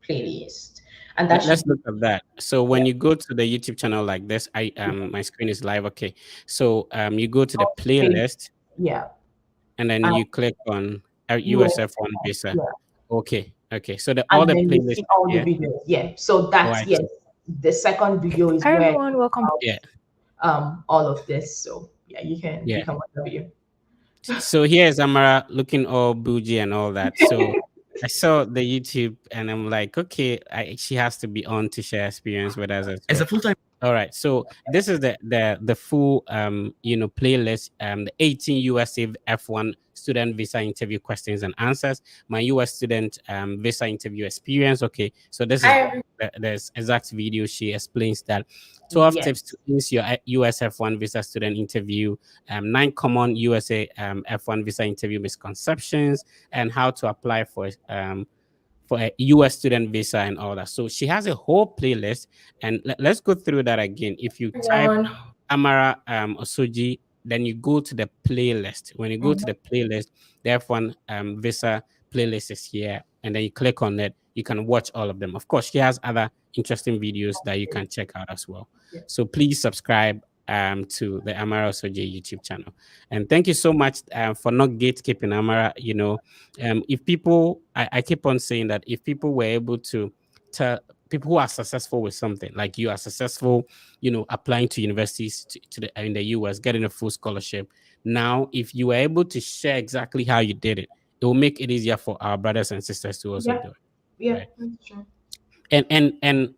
playlist, and that should Let's be, look at that. So yeah. when you go to the YouTube channel like this, I my screen is live. Okay. So you go to the Play, playlist yeah, and then and you click on US, USF1 visa. yeah, Okay. Okay. So all and the then you playlists see are all the here. videos. Yeah, so Oh, that's, I yes. see. The second video is Hi where everyone, welcome. Yeah. all of this. So yeah, you can Yeah. you can watch the video. So here's Amara looking all bougie and all that. So I saw the YouTube and I'm like, okay, she has to be on to share experience with us as As well. a full-time All right. So this is the full playlist, the 18 USA F1 student visa interview questions and answers, my US student visa interview experience. Okay. So this is Hi, everyone. there's exact video. She explains that 12 Yes. tips to use your US F1 visa student interview, 9 common USA F1 visa interview misconceptions, and how to apply for a US student visa and all that. So she has a whole playlist, and let's go through that again. If you type Everyone. Amara Osoji, then you go to the playlist. When you go to the playlist, the F1 visa playlist is here, and then you click on it. You can watch all of them. Of course, she has other interesting videos that you can check out as well. So please subscribe to the Amara Osoji YouTube channel. And thank you so much for not gatekeeping Amara. If people, I keep on saying that if people were able to tell people who are successful with something, like you are successful, applying to universities in the US, getting a full scholarship. Now, if you were able to share exactly how you did it, it will make it easier for our brothers and sisters to also Yeah. do it. Yeah, right? that's true. And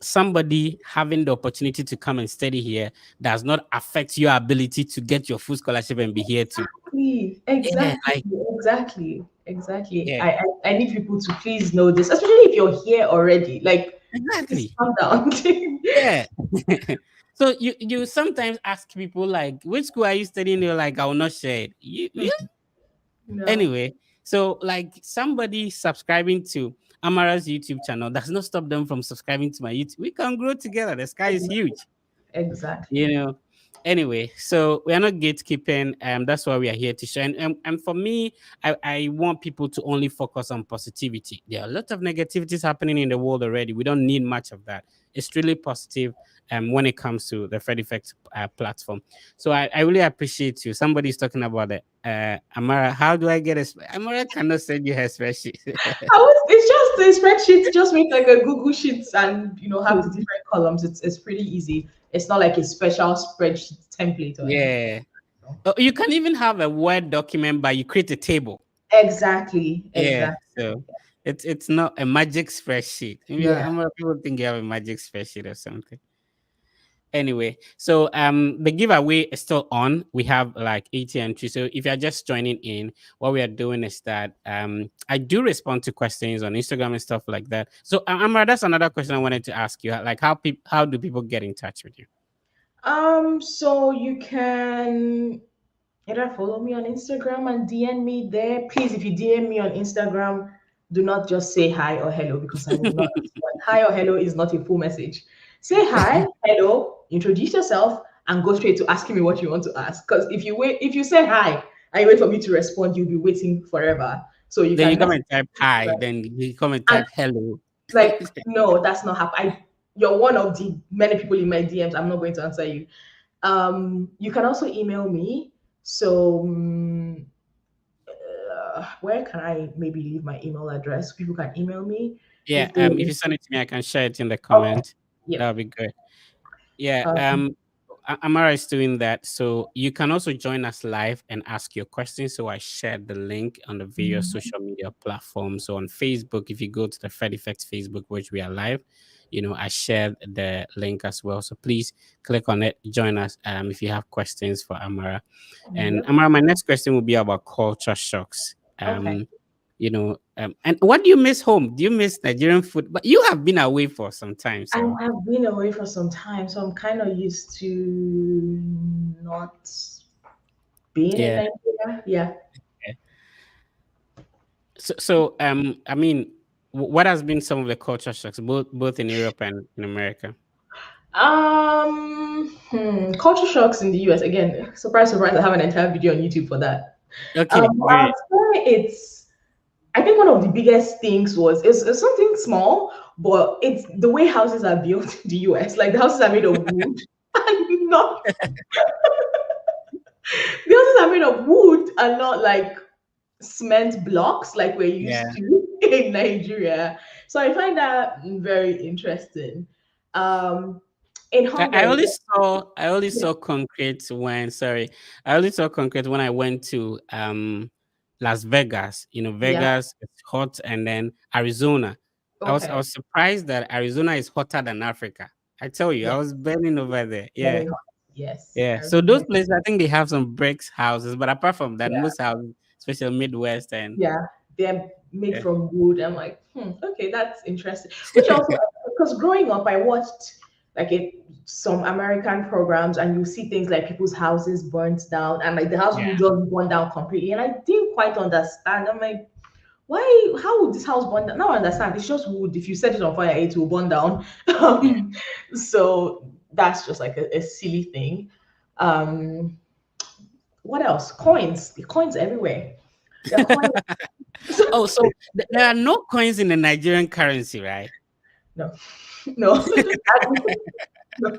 somebody having the opportunity to come and study here does not affect your ability to get your full scholarship and be here too. Exactly, Yeah, exactly, like exactly, exactly. yeah, I need people to please know this, especially if you're here already. Like, just exactly. calm down. Yeah. So you sometimes ask people like, which school are you studying? They're like, I will not share it. No, Anyway, so like somebody subscribing to Amara's YouTube channel does not stop them from subscribing to my YouTube. We can grow together. The sky is huge. exactly. you know Anyway, so we are not gatekeeping. That's why we are here to share. And for me, I want people to only focus on positivity. There are a lot of negativities happening in the world already. We don't need much of that. It's really positive when it comes to the Fred Effect platform. So I really appreciate you. Somebody's talking about it. Amara, how do I get Amara cannot send you her spreadsheet. It's just the spreadsheet. Just make like a Google Sheets and have the different columns. It's pretty easy. It's not like a special spreadsheet template or anything. Yeah. Oh, you can even have a Word document, but you create a table. Exactly, Yeah, exactly. so it's not a magic spreadsheet. Yeah. People think you have a magic spreadsheet or something. Anyway, so the giveaway is still on. We have like 80 entries. So if you're just joining in, what we are doing is that I do respond to questions on Instagram and stuff like that. So Amara, that's another question I wanted to ask you. Like how do people get in touch with you? So you can either follow me on Instagram and DM me there. Please, if you DM me on Instagram, do not just say hi or hello because I will not respond. Hi or hello is not a full message. Say hi, hello, introduce yourself, and go straight to asking me what you want to ask. Because if you say hi and you wait for me to respond, you'll be waiting forever. So you Then you can come message and type me on hi, Instagram. then you come and And type hello. like, no, that's not happening. You're one of the many people in my DMs. I'm not going to answer you. You can also email me. So where can I maybe leave my email address? People can email me Yeah, if they. if you send it to me, I can share it in the Okay. comment. Yep. That would be good. Yeah, Um, Amara is doing that. So you can also join us live and ask your questions. So I shared the link on the various social media platforms. So on Facebook, if you go to the Fed Effect Facebook, which we are live, I shared the link as well. So please click on it, join us if you have questions for Amara. And yep. Amara, my next question will be about culture shocks. Okay. And what do you miss home? Do you miss Nigerian food? But you have been away for some time, I so have been away for some time, so I'm kind of used to not being in yeah. Nigeria. Yeah. I mean, what has been some of the culture shocks, both in Europe and in America? Culture shocks in the US. Again, surprise, surprise, I have an entire video on YouTube for that. Okay, I'd great. say I think one of the biggest things was it's something small, but it's the way houses are built in the US. Like the houses are made of wood and not the houses are made of wood and not like cement blocks like we're Yeah. used to in Nigeria. So I find that very interesting. Um, in I Hungary, only yeah, saw concrete when sorry, I only saw concrete when I went to Las Vegas. yeah, Vegas is hot, and then Arizona. I okay, was surprised that Arizona is hotter than Africa. I tell you, I yeah, was burning over there. Yeah. very hot. Yes, Yeah. So Arizona, those places, I think they have some bricks houses, but apart from that, yeah. most houses, especially Midwest and Yeah, they're made yeah. from wood. I'm like, okay, that's interesting. Which also, because growing up, I watched like some American programs, and you see things like people's houses burnt down, and like the house Yeah. will just burn down completely. And I didn't quite understand. I'm like, why? How would this house burn down? Now I understand. It's just wood. If you set it on fire, it will burn down. Yeah. So that's just like a silly thing. Um, what else? Coins. The coins everywhere. There are coins. Oh, so there are no coins in the Nigerian currency, right? No, no, no,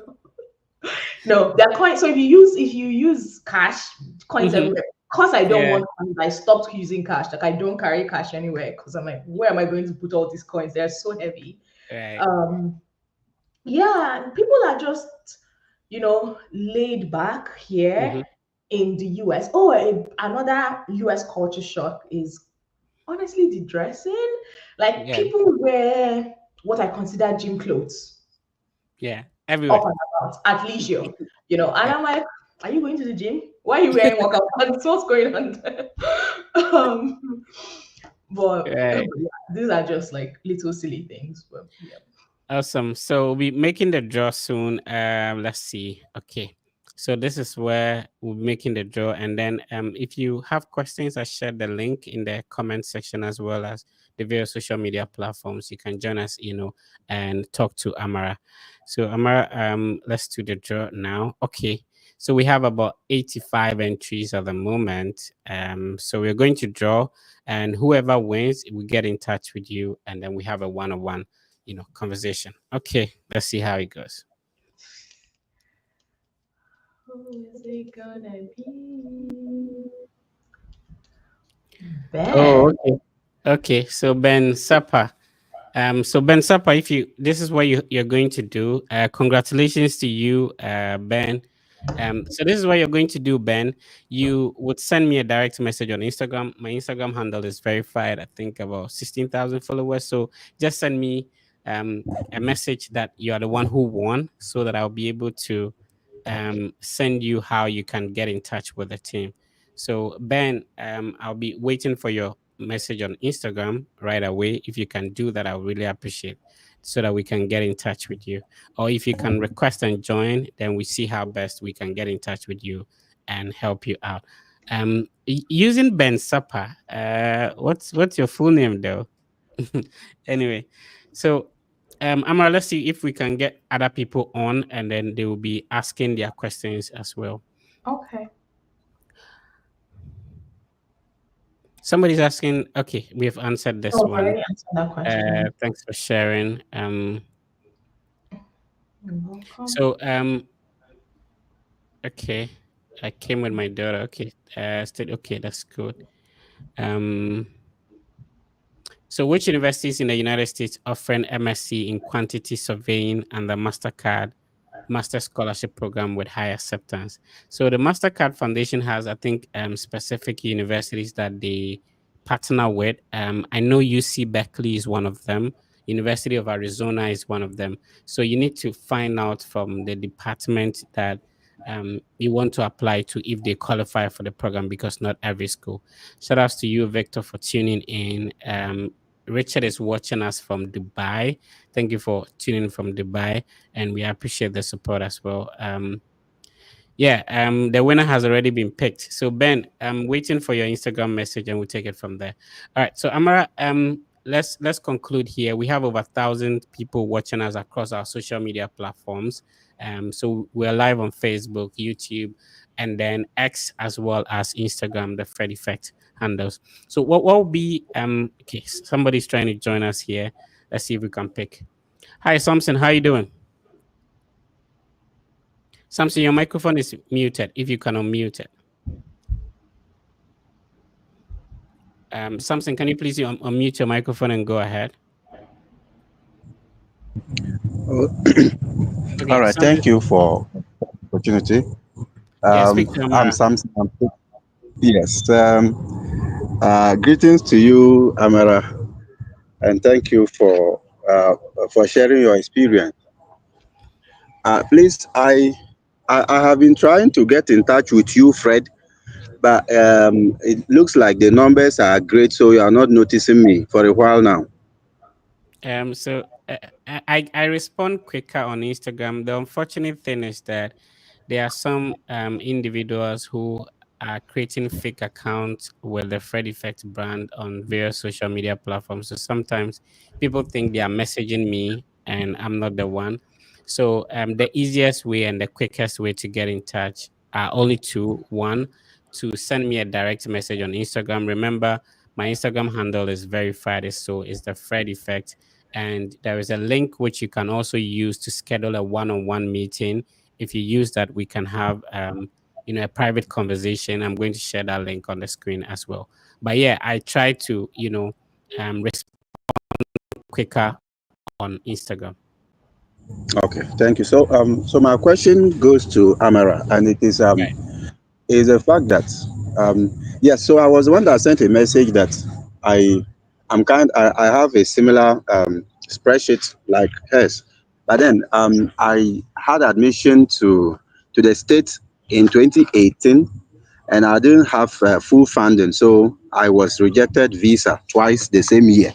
no. They're coins. So if you use cash, coins Hmm. everywhere. Because I don't Yeah. want coins, I stopped using cash. Like I don't carry cash anywhere because I'm like, where am I going to put all these coins? They're so heavy. Right. Um, yeah, and people are just laid back here Hmm. in the US. Oh, another US culture shock is Honestly, the dressing, like Yeah, people wear what I consider gym clothes yeah, up everywhere. and about at leisure, and Yeah, I'm like, are you going to the gym? Why are you wearing workout pants? What's going on there? um, but right. yeah, these are just like little silly things, but yeah. Awesome. So we'll be making the draw soon. Let's see. Okay. So this is where we're making the draw, and then if you have questions, I shared the link in the comment section as well as the various social media platforms. You can join us, and talk to Amara. So Amara, let's do the draw now. Okay. So we have about 85 entries at the moment. So we're going to draw, and whoever wins, we get in touch with you, and then we have a one-on-one conversation. Okay, let's see how it goes. Who is it gonna be? Ben. Oh, okay. Okay, so Ben Sapa. So Ben Sapa, if you this is what you're going to do. Congratulations to you, Ben. So this is what you're going to do, Ben. You would send me a direct message on Instagram. My Instagram handle is verified. I think about 16,000 followers. So just send me um a message that you are the one who won, so that I'll be able to send you how you can get in touch with the team. So Ben, I'll be waiting for your message on Instagram right away. If you can do that, I would really appreciate, so that we can get in touch with you. Or if you can request and join, then we see how best we can get in touch with you and help you out. Using Ben Supper, what's your full name though? Anyway, so Amara, let's see if we can get other people on, and then they will be asking their questions as well. Okay. Somebody's asking. Okay, we have answered this Oh, I one. already answered that question. Thanks for sharing. You're welcome. So okay, I came with my daughter. Okay, okay, that's good. Um, so which universities in the United States offer an MSc in quantity surveying and the Mastercard Master Scholarship Program with high acceptance? So the Mastercard Foundation has, I think, specific universities that they partner with. I know UC Berkeley is one of them. University of Arizona is one of them. So you need to find out from the department that you want to apply to if they qualify for the program, because not every school. Shout outs to you, Victor, for tuning in. Richard is watching us from Dubai. Thank you for tuning in from Dubai, and we appreciate the support as well. Yeah, the winner has already been picked. So Ben, I'm waiting for your Instagram message, and we'll take it from there. All right. So Amara, let's conclude here. We have over 1,000 people watching us across our social media platforms. So we're live on Facebook, YouTube, and then X, as well as Instagram, the Fred Effect handles. So what will be okay? Somebody's trying to join us here. Let's see if we can pick. Hi, Samson. How you doing? Samson, your microphone is muted. If you can unmute it. Samson, can you please unmute your microphone and go ahead? All Okay, right, Samson. thank you for opportunity. Yeah, speak to I'm Amara. Samson. Yes. Greetings to you, Amara, and thank you for sharing your experience. Please, I have been trying to get in touch with you, Fred, but it looks like the numbers are great, so you are not noticing me for a while now. So I respond quicker on Instagram. The unfortunate thing is that there are some individuals who are creating fake accounts with the Fred Effect brand on various social media platforms. So sometimes people think they are messaging me and I'm not the one. So the easiest way and the quickest way to get in touch are only two. One, to send me a direct message on Instagram. Remember, my Instagram handle is verified, so it's the Fred Effect, and there is a link which you can also use to schedule a one-on-one meeting. If you use that, we can have a private conversation. I'm going to share that link on the screen as well. But yeah, I try to respond quicker on Instagram. Okay, thank you. So my question goes to Amara, and it is the fact that yes. So I was the one that sent a message that I I have a similar spreadsheet like hers, but then I had admission to the state in 2018, and I didn't have full funding, so I was rejected visa twice the same year.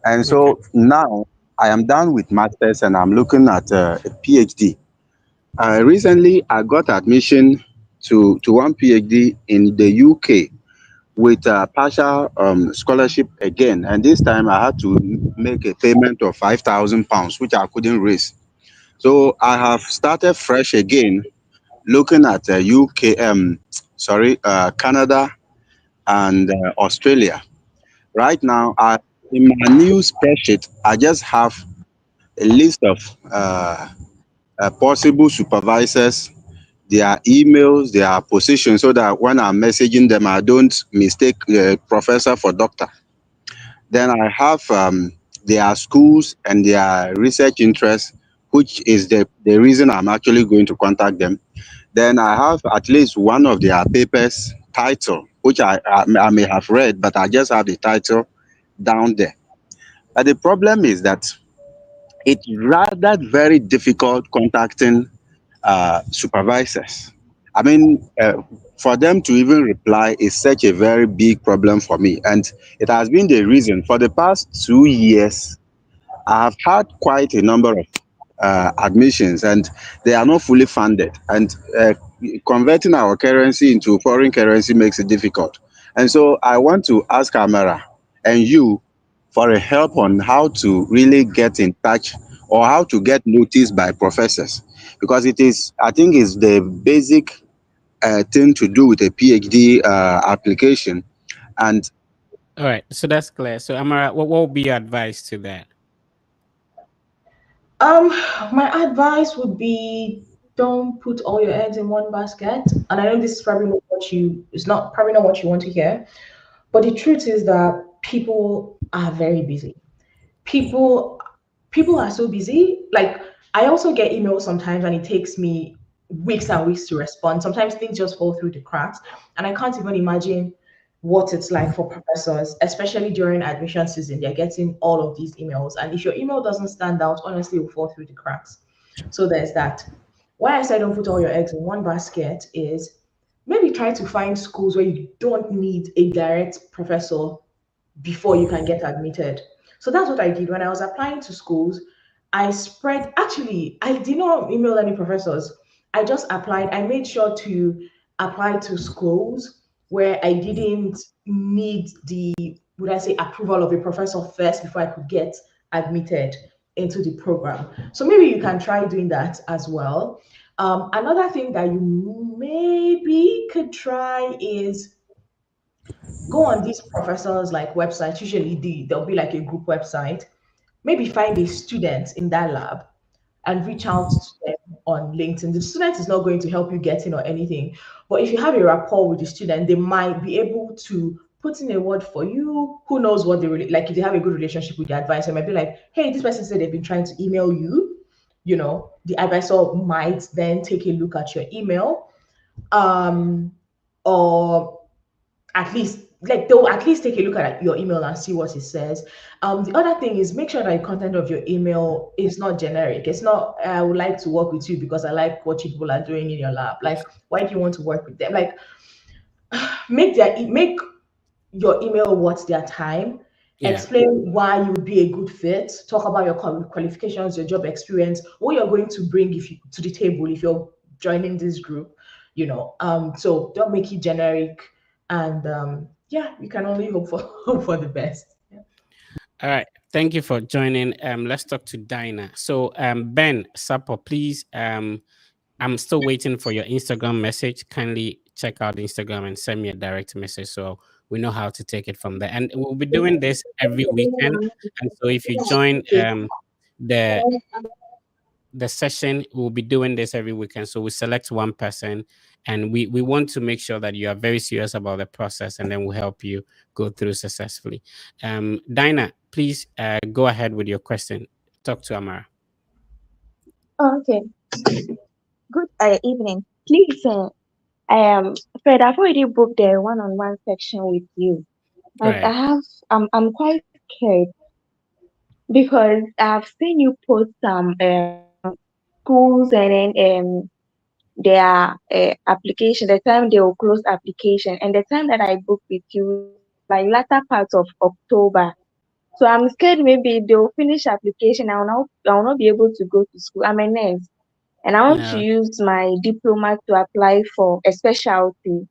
And Okay. so now I am done with masters and I'm looking at a PhD. Recently, I got admission to one PhD in the UK with a partial scholarship again. And this time I had to make a payment of £5,000, which I couldn't raise. So I have started fresh again, looking at UK, Canada and Australia. Right now, in my new spreadsheet, I just have a list of possible supervisors, their emails, their positions, so that when I'm messaging them, I don't mistake professor for doctor. Then I have their schools and their research interests, which is the reason I'm actually going to contact them. Then I have at least one of their papers title, which I may have read, but I just have the title down there. But the problem is that it's rather very difficult contacting supervisors. I mean, for them to even reply is such a very big problem for me. And it has been the reason for the past 2 years, I have had quite a number of admissions, and they are not fully funded. And converting our currency into foreign currency makes it difficult. And so I want to ask Amara and you for a help on how to really get in touch or how to get noticed by professors, because it is, I think, is the basic thing to do with a PhD application. And All right. So that's clear. So Amara, what would be your advice to that? Um, my advice would be don't put all your eggs in one basket. And I know this is probably not what you it's not probably not what you want to hear, but the truth is that people are very busy. People people are so busy. Like I also get emails sometimes and it takes me weeks and weeks to respond. Sometimes things just fall through the cracks. And I can't even imagine what it's like for professors, especially during admission season. They're getting all of these emails. And if your email doesn't stand out, honestly, it will fall through the cracks. So there's that. Why I say don't put all your eggs in one basket is maybe try to find schools where you don't need a direct professor before you can get admitted. So that's what I did when I was applying to schools. I spread, actually, I did not email any professors. I just applied. I made sure to apply to schools where I didn't need the, would I say, approval of a professor first before I could get admitted into the program. So maybe you can try doing that as well. Another thing that you maybe could try is go on these professors like websites. Usually there'll be like a group website. Maybe find a student in that lab and reach out to them on LinkedIn. The student is not going to help you get in or anything, but if you have a rapport with the student, they might be able to put in a word for you. Who knows what they really like? If they have a good relationship with the advisor, might be like, "Hey, this person said they've been trying to email you." The advisor might then take a look at your email, um, or at least like they'll at least take a look at your email and see what it says. The other thing is make sure that the content of your email is not generic. It's not I would like to work with you because I like what you people are doing in your lab. Like, why do you want to work with them? Like, make your email worth their time. Yeah. Explain why you would be a good fit. Talk about your qualifications, your job experience, what you're going to bring if you to the table if you're joining this group. So don't make it generic, and yeah, you can only hope for hope for the best. Yeah. All right. Thank you for joining. Let's talk to Dinah. So Ben Sapo, please. I'm still waiting for your Instagram message. Kindly check out Instagram and send me a direct message so we know how to take it from there. And we'll be doing this every weekend. And so if you join the the session, we'll be doing this every weekend. So we select one person and we want to make sure that you are very serious about the process, and then we'll help you go through successfully. Dinah, please go ahead with your question. Talk to Amara. Oh, okay. Good evening. Please, Fred, I've already booked the one-on-one section with you. Like I Right. have, I'm quite scared because I've seen you post some schools and then their application, the time they will close application, and the time that I booked with you is like latter part of October. So I'm scared maybe they'll finish application. I will not be able to go to school. I'm a nurse and I want to No. use my diploma to apply for a specialty.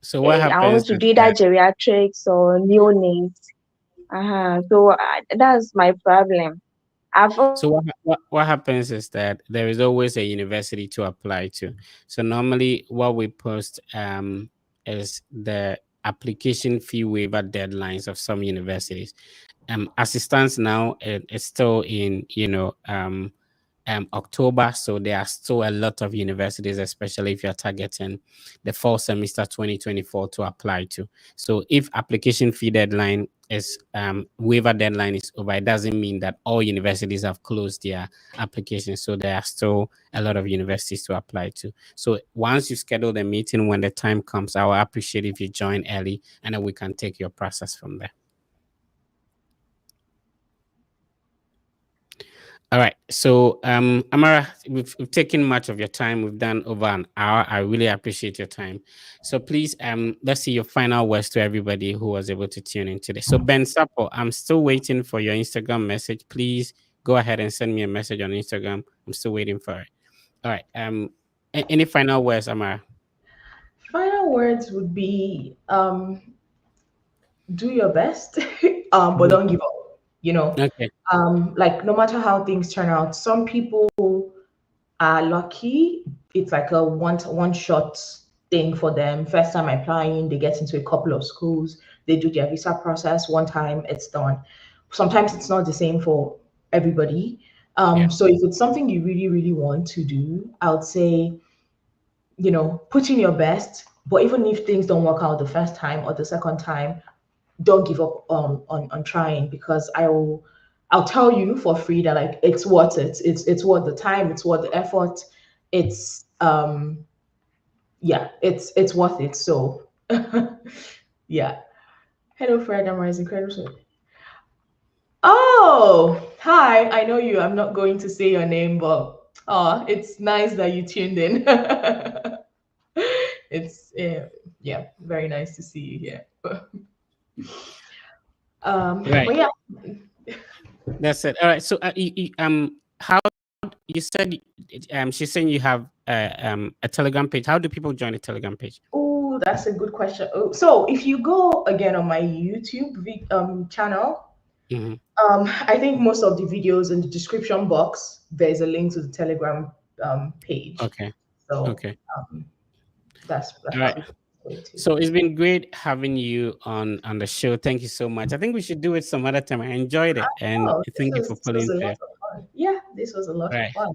So what I want happens to is do that that geriatrics or neonates. So that's my problem. I've so also what happens is that there is always a university to apply to. So normally what we post is the application fee waiver deadlines of some universities. As it stands now, it's still in October, so there are still a lot of universities, especially if you're targeting the fall semester 2024 to apply to. So if application fee deadline is waiver deadline is over, it doesn't mean that all universities have closed their applications. So there are still a lot of universities to apply to. So once you schedule the meeting, when the time comes, I will appreciate if you join early, and then we can take your process from there. All right. So, Amara, we've taken much of your time. We've done over an hour. I really appreciate your time. So please, let's see your final words to everybody who was able to tune in today. So Ben Sapo, I'm still waiting for your Instagram message. Please go ahead and send me a message on Instagram. I'm still waiting for it. All right. Any final words, Amara? Final words would be do your best, but Mhm. don't give up. You know, Okay. like no matter how things turn out, some people are lucky. It's like a one shot thing for them. First time applying, they get into a couple of schools. They do their visa process one time, it's done. Sometimes it's not the same for everybody. Yeah. So if it's something you really, really want to do, I would say, put in your best. But even if things don't work out the first time or the second time, don't give up on trying, because I'll tell you for free that like it's worth it. It's worth the time, it's worth the effort. It's yeah, it's worth it. So yeah. Hello Fred, I'm Rising Incredible. Oh, hi, I know you. I'm not going to say your name, but it's nice that you tuned in. It's yeah, very nice to see you here. Right. But yeah. That's it. All right. So, how you said she's saying you have a Telegram page. How do people join the Telegram page? Oh, that's a good question. Oh, so if you go again on my YouTube channel, Hmm. I think most of the videos in the description box, there's a link to the Telegram page. Okay. So Okay. um, that's All right. probably the way to. So it's been great having you on the show. Thank you so much. I think we should do it some other time. I enjoyed it, and Oh, thank you for this was pulling a lot through. of fun. Yeah, this was a lot of Right. fun.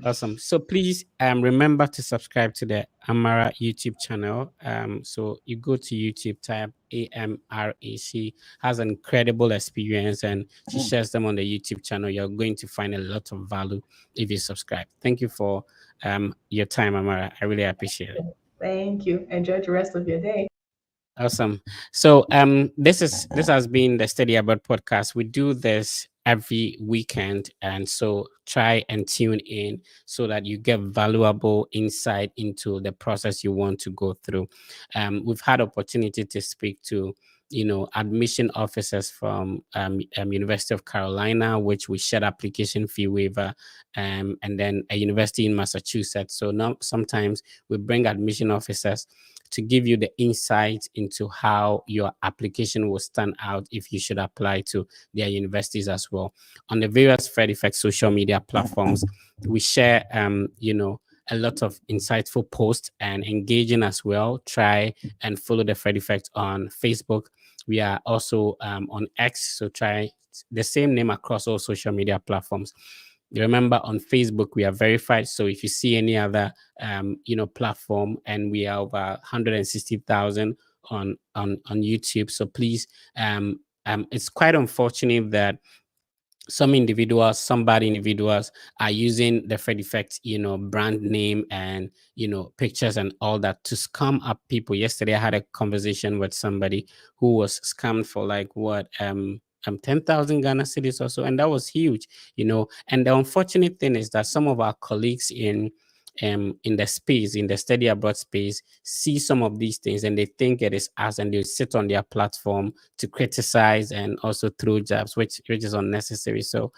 Awesome. So please remember to subscribe to the Amara YouTube channel. So you go to YouTube, type AMRA. She has an incredible experience and she shares them on the YouTube channel. You're going to find a lot of value if you subscribe. Thank you for your time, Amara. I really appreciate it. Thank you. Enjoy the rest of your day. Awesome. So this has been the Study Abroad podcast. We do this every weekend, and so try and tune in so that you get valuable insight into the process you want to go through. We've had opportunity to speak to admission officers from University of Carolina, which we shared application fee waiver, and then a university in Massachusetts. So now sometimes we bring admission officers to give you the insight into how your application will stand out if you should apply to their universities as well. On the various Fred Effect social media platforms, we share, a lot of insightful posts and engaging as well. Try and follow the Fred Effect on Facebook. We are also on X, so try the same name across all social media platforms. Remember, on Facebook we are verified, so if you see any other platform, and we are over 160,000 on YouTube, so please, it's quite unfortunate that some individuals, some bad individuals are using the Fred Effect, brand name and pictures and all that to scam up people. Yesterday, I had a conversation with somebody who was scammed for like what 10,000 Ghana cedis or so, and that was huge. And the unfortunate thing is that some of our colleagues in the space, in the study abroad space, see some of these things and they think it is us, and they sit on their platform to criticize and also throw jabs, which is unnecessary. So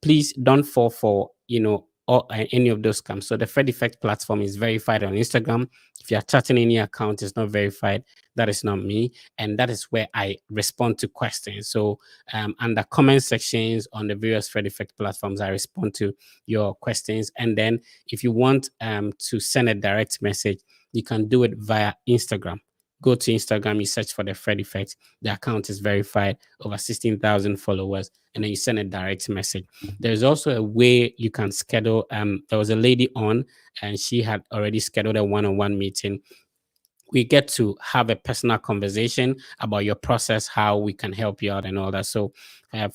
please don't fall for any of those scams. So the Fred Effect platform is verified on Instagram. If you are chatting any account is not verified, that is not me, and that is where I respond to questions. So under comment sections on the various Fred Effect platforms, I respond to your questions. And then if you want to send a direct message, you can do it via Instagram. Go to Instagram, you search for the Fred Effect. The account is verified, over 16,000 followers, and then you send a direct message. There's also a way you can schedule. There was a lady on, and she had already scheduled a one-on-one meeting. We get to have a personal conversation about your process, how we can help you out, and all that. So,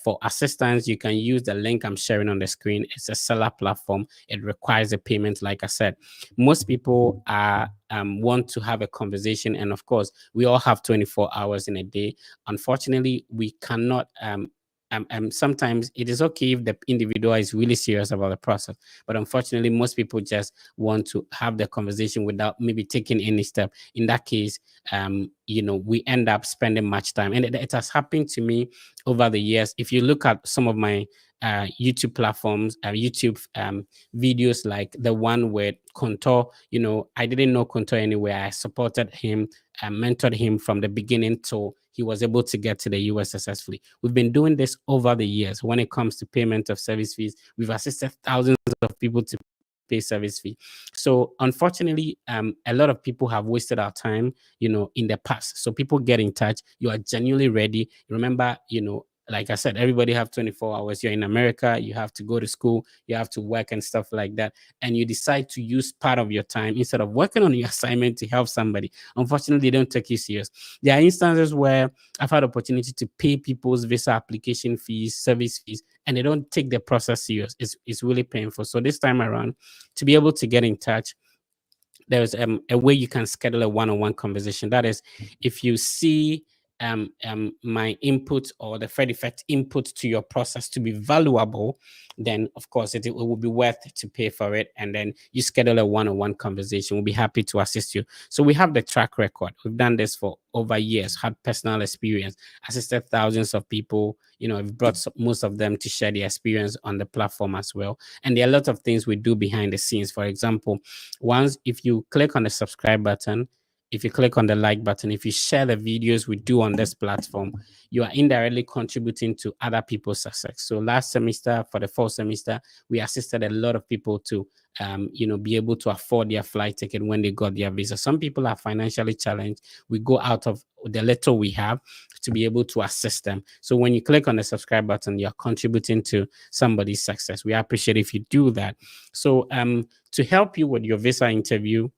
for assistance, you can use the link I'm sharing on the screen. It's a seller platform. It requires a payment. Like I said, most people are want to have a conversation, and of course, we all have 24 hours in a day. Unfortunately, we cannot. Sometimes it is okay if the individual is really serious about the process, but unfortunately, most people just want to have the conversation without maybe taking any step. In that case, we end up spending much time, and it has happened to me over the years. If you look at some of my YouTube platforms, YouTube videos, like the one with Contour, I didn't know Contour anywhere. I supported him, mentored him from the beginning till he was able to get to the US successfully. We've been doing this over the years. When it comes to payment of service fees, we've assisted thousands of people to pay service fee. So unfortunately, a lot of people have wasted our time, in the past. So people get in touch. You are genuinely ready. Remember, like I said, everybody have 24 hours. You're in America, you have to go to school, you have to work and stuff like that. And you decide to use part of your time instead of working on your assignment to help somebody. Unfortunately, they don't take you serious. There are instances where I've had opportunity to pay people's visa application fees, service fees, and they don't take the process serious. It's really painful. So this time around, to be able to get in touch, there's a way you can schedule a one-on-one conversation. That is, if you see my input or the Fred Effect input to your process to be valuable, then of course it will be worth to pay for it. And then you schedule a one-on-one conversation. We'll be happy to assist you. So we have the track record. We've done this for over years, had personal experience, assisted thousands of people. We've brought most of them to share their experience on the platform as well. And there are a lot of things we do behind the scenes. For example, once if you click on the subscribe button, if you click on the like button, if you share the videos we do on this platform, you are indirectly contributing to other people's success. So last semester, for the fall semester, we assisted a lot of people to be able to afford their flight ticket when they got their visa. Some people are financially challenged. We go out of the little we have to be able to assist them. So when you click on the subscribe button, you're contributing to somebody's success. We appreciate if you do that. So to help you with your visa interview,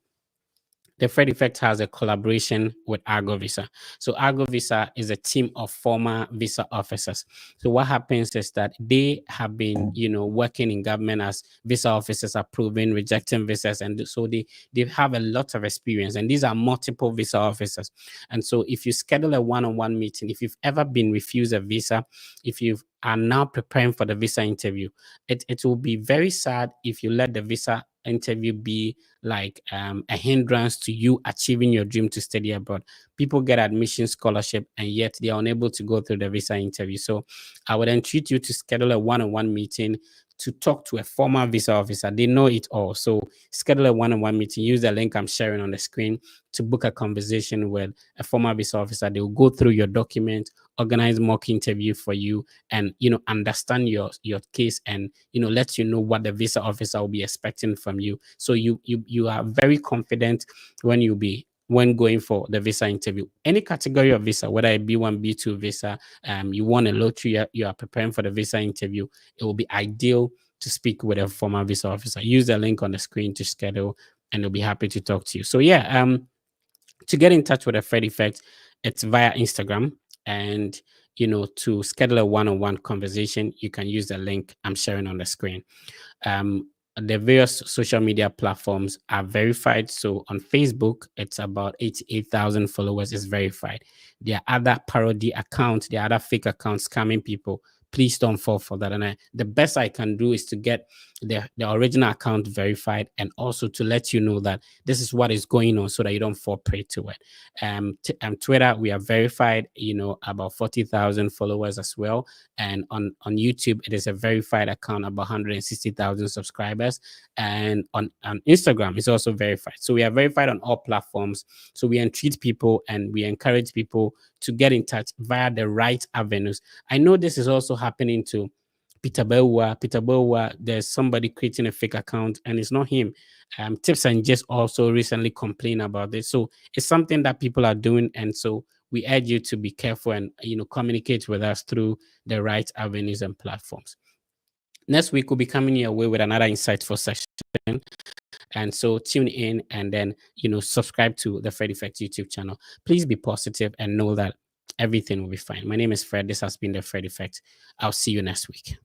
the Fred Effect has a collaboration with Argo Visa. So Argo Visa is a team of former visa officers. So what happens is that they have been, working in government as visa officers, approving, rejecting visas, and so they have a lot of experience. And these are multiple visa officers. And so if you schedule a one-on-one meeting, if you've ever been refused a visa, if you are now preparing for the visa interview, it will be very sad if you let the visa interview be like a hindrance to you achieving your dream to study abroad. People get admission scholarship and yet they are unable to go through the visa interview. So I would entreat you to schedule a one-on-one meeting to talk to a former visa officer. They know it all. So schedule a one-on-one meeting. Use the link I'm sharing on the screen to book a conversation with a former visa officer. They will go through your document, organize mock interview for you, and understand your case, and let you know what the visa officer will be expecting from you. So you are very confident when going for the visa interview. Any category of visa, whether a B1, B2 visa, you want a lottery, you are preparing for the visa interview, it will be ideal to speak with a former visa officer. Use the link on the screen to schedule, and they'll be happy to talk to you. So yeah, to get in touch with the Fred Effect, it's via Instagram. And to schedule a one-on-one conversation, you can use the link I'm sharing on the screen. um, the various social media platforms are verified. So on Facebook, it's about 88,000 followers is verified. There are other parody accounts, there are other fake accounts scamming people. Please don't fall for that. And the best I can do is to get the original account verified, and also to let you know that this is what is going on so that you don't fall prey to it. Twitter, we are verified, about 40,000 followers as well. And on YouTube, it is a verified account, about 160,000 subscribers. And on Instagram, it's also verified. So we are verified on all platforms. So we entreat people and we encourage people to get in touch via the right avenues. I know this is also happening to Peter Bewa. Peter Bewa, there's somebody creating a fake account and it's not him. Tips and just also recently complained about this. So it's something that people are doing. And so we urge you to be careful and communicate with us through the right avenues and platforms. Next week, we'll be coming your way with another insightful session. And so tune in and then, subscribe to the Fred Effect YouTube channel. Please be positive and know that everything will be fine. My name is Fred. This has been the Fred Effect. I'll see you next week.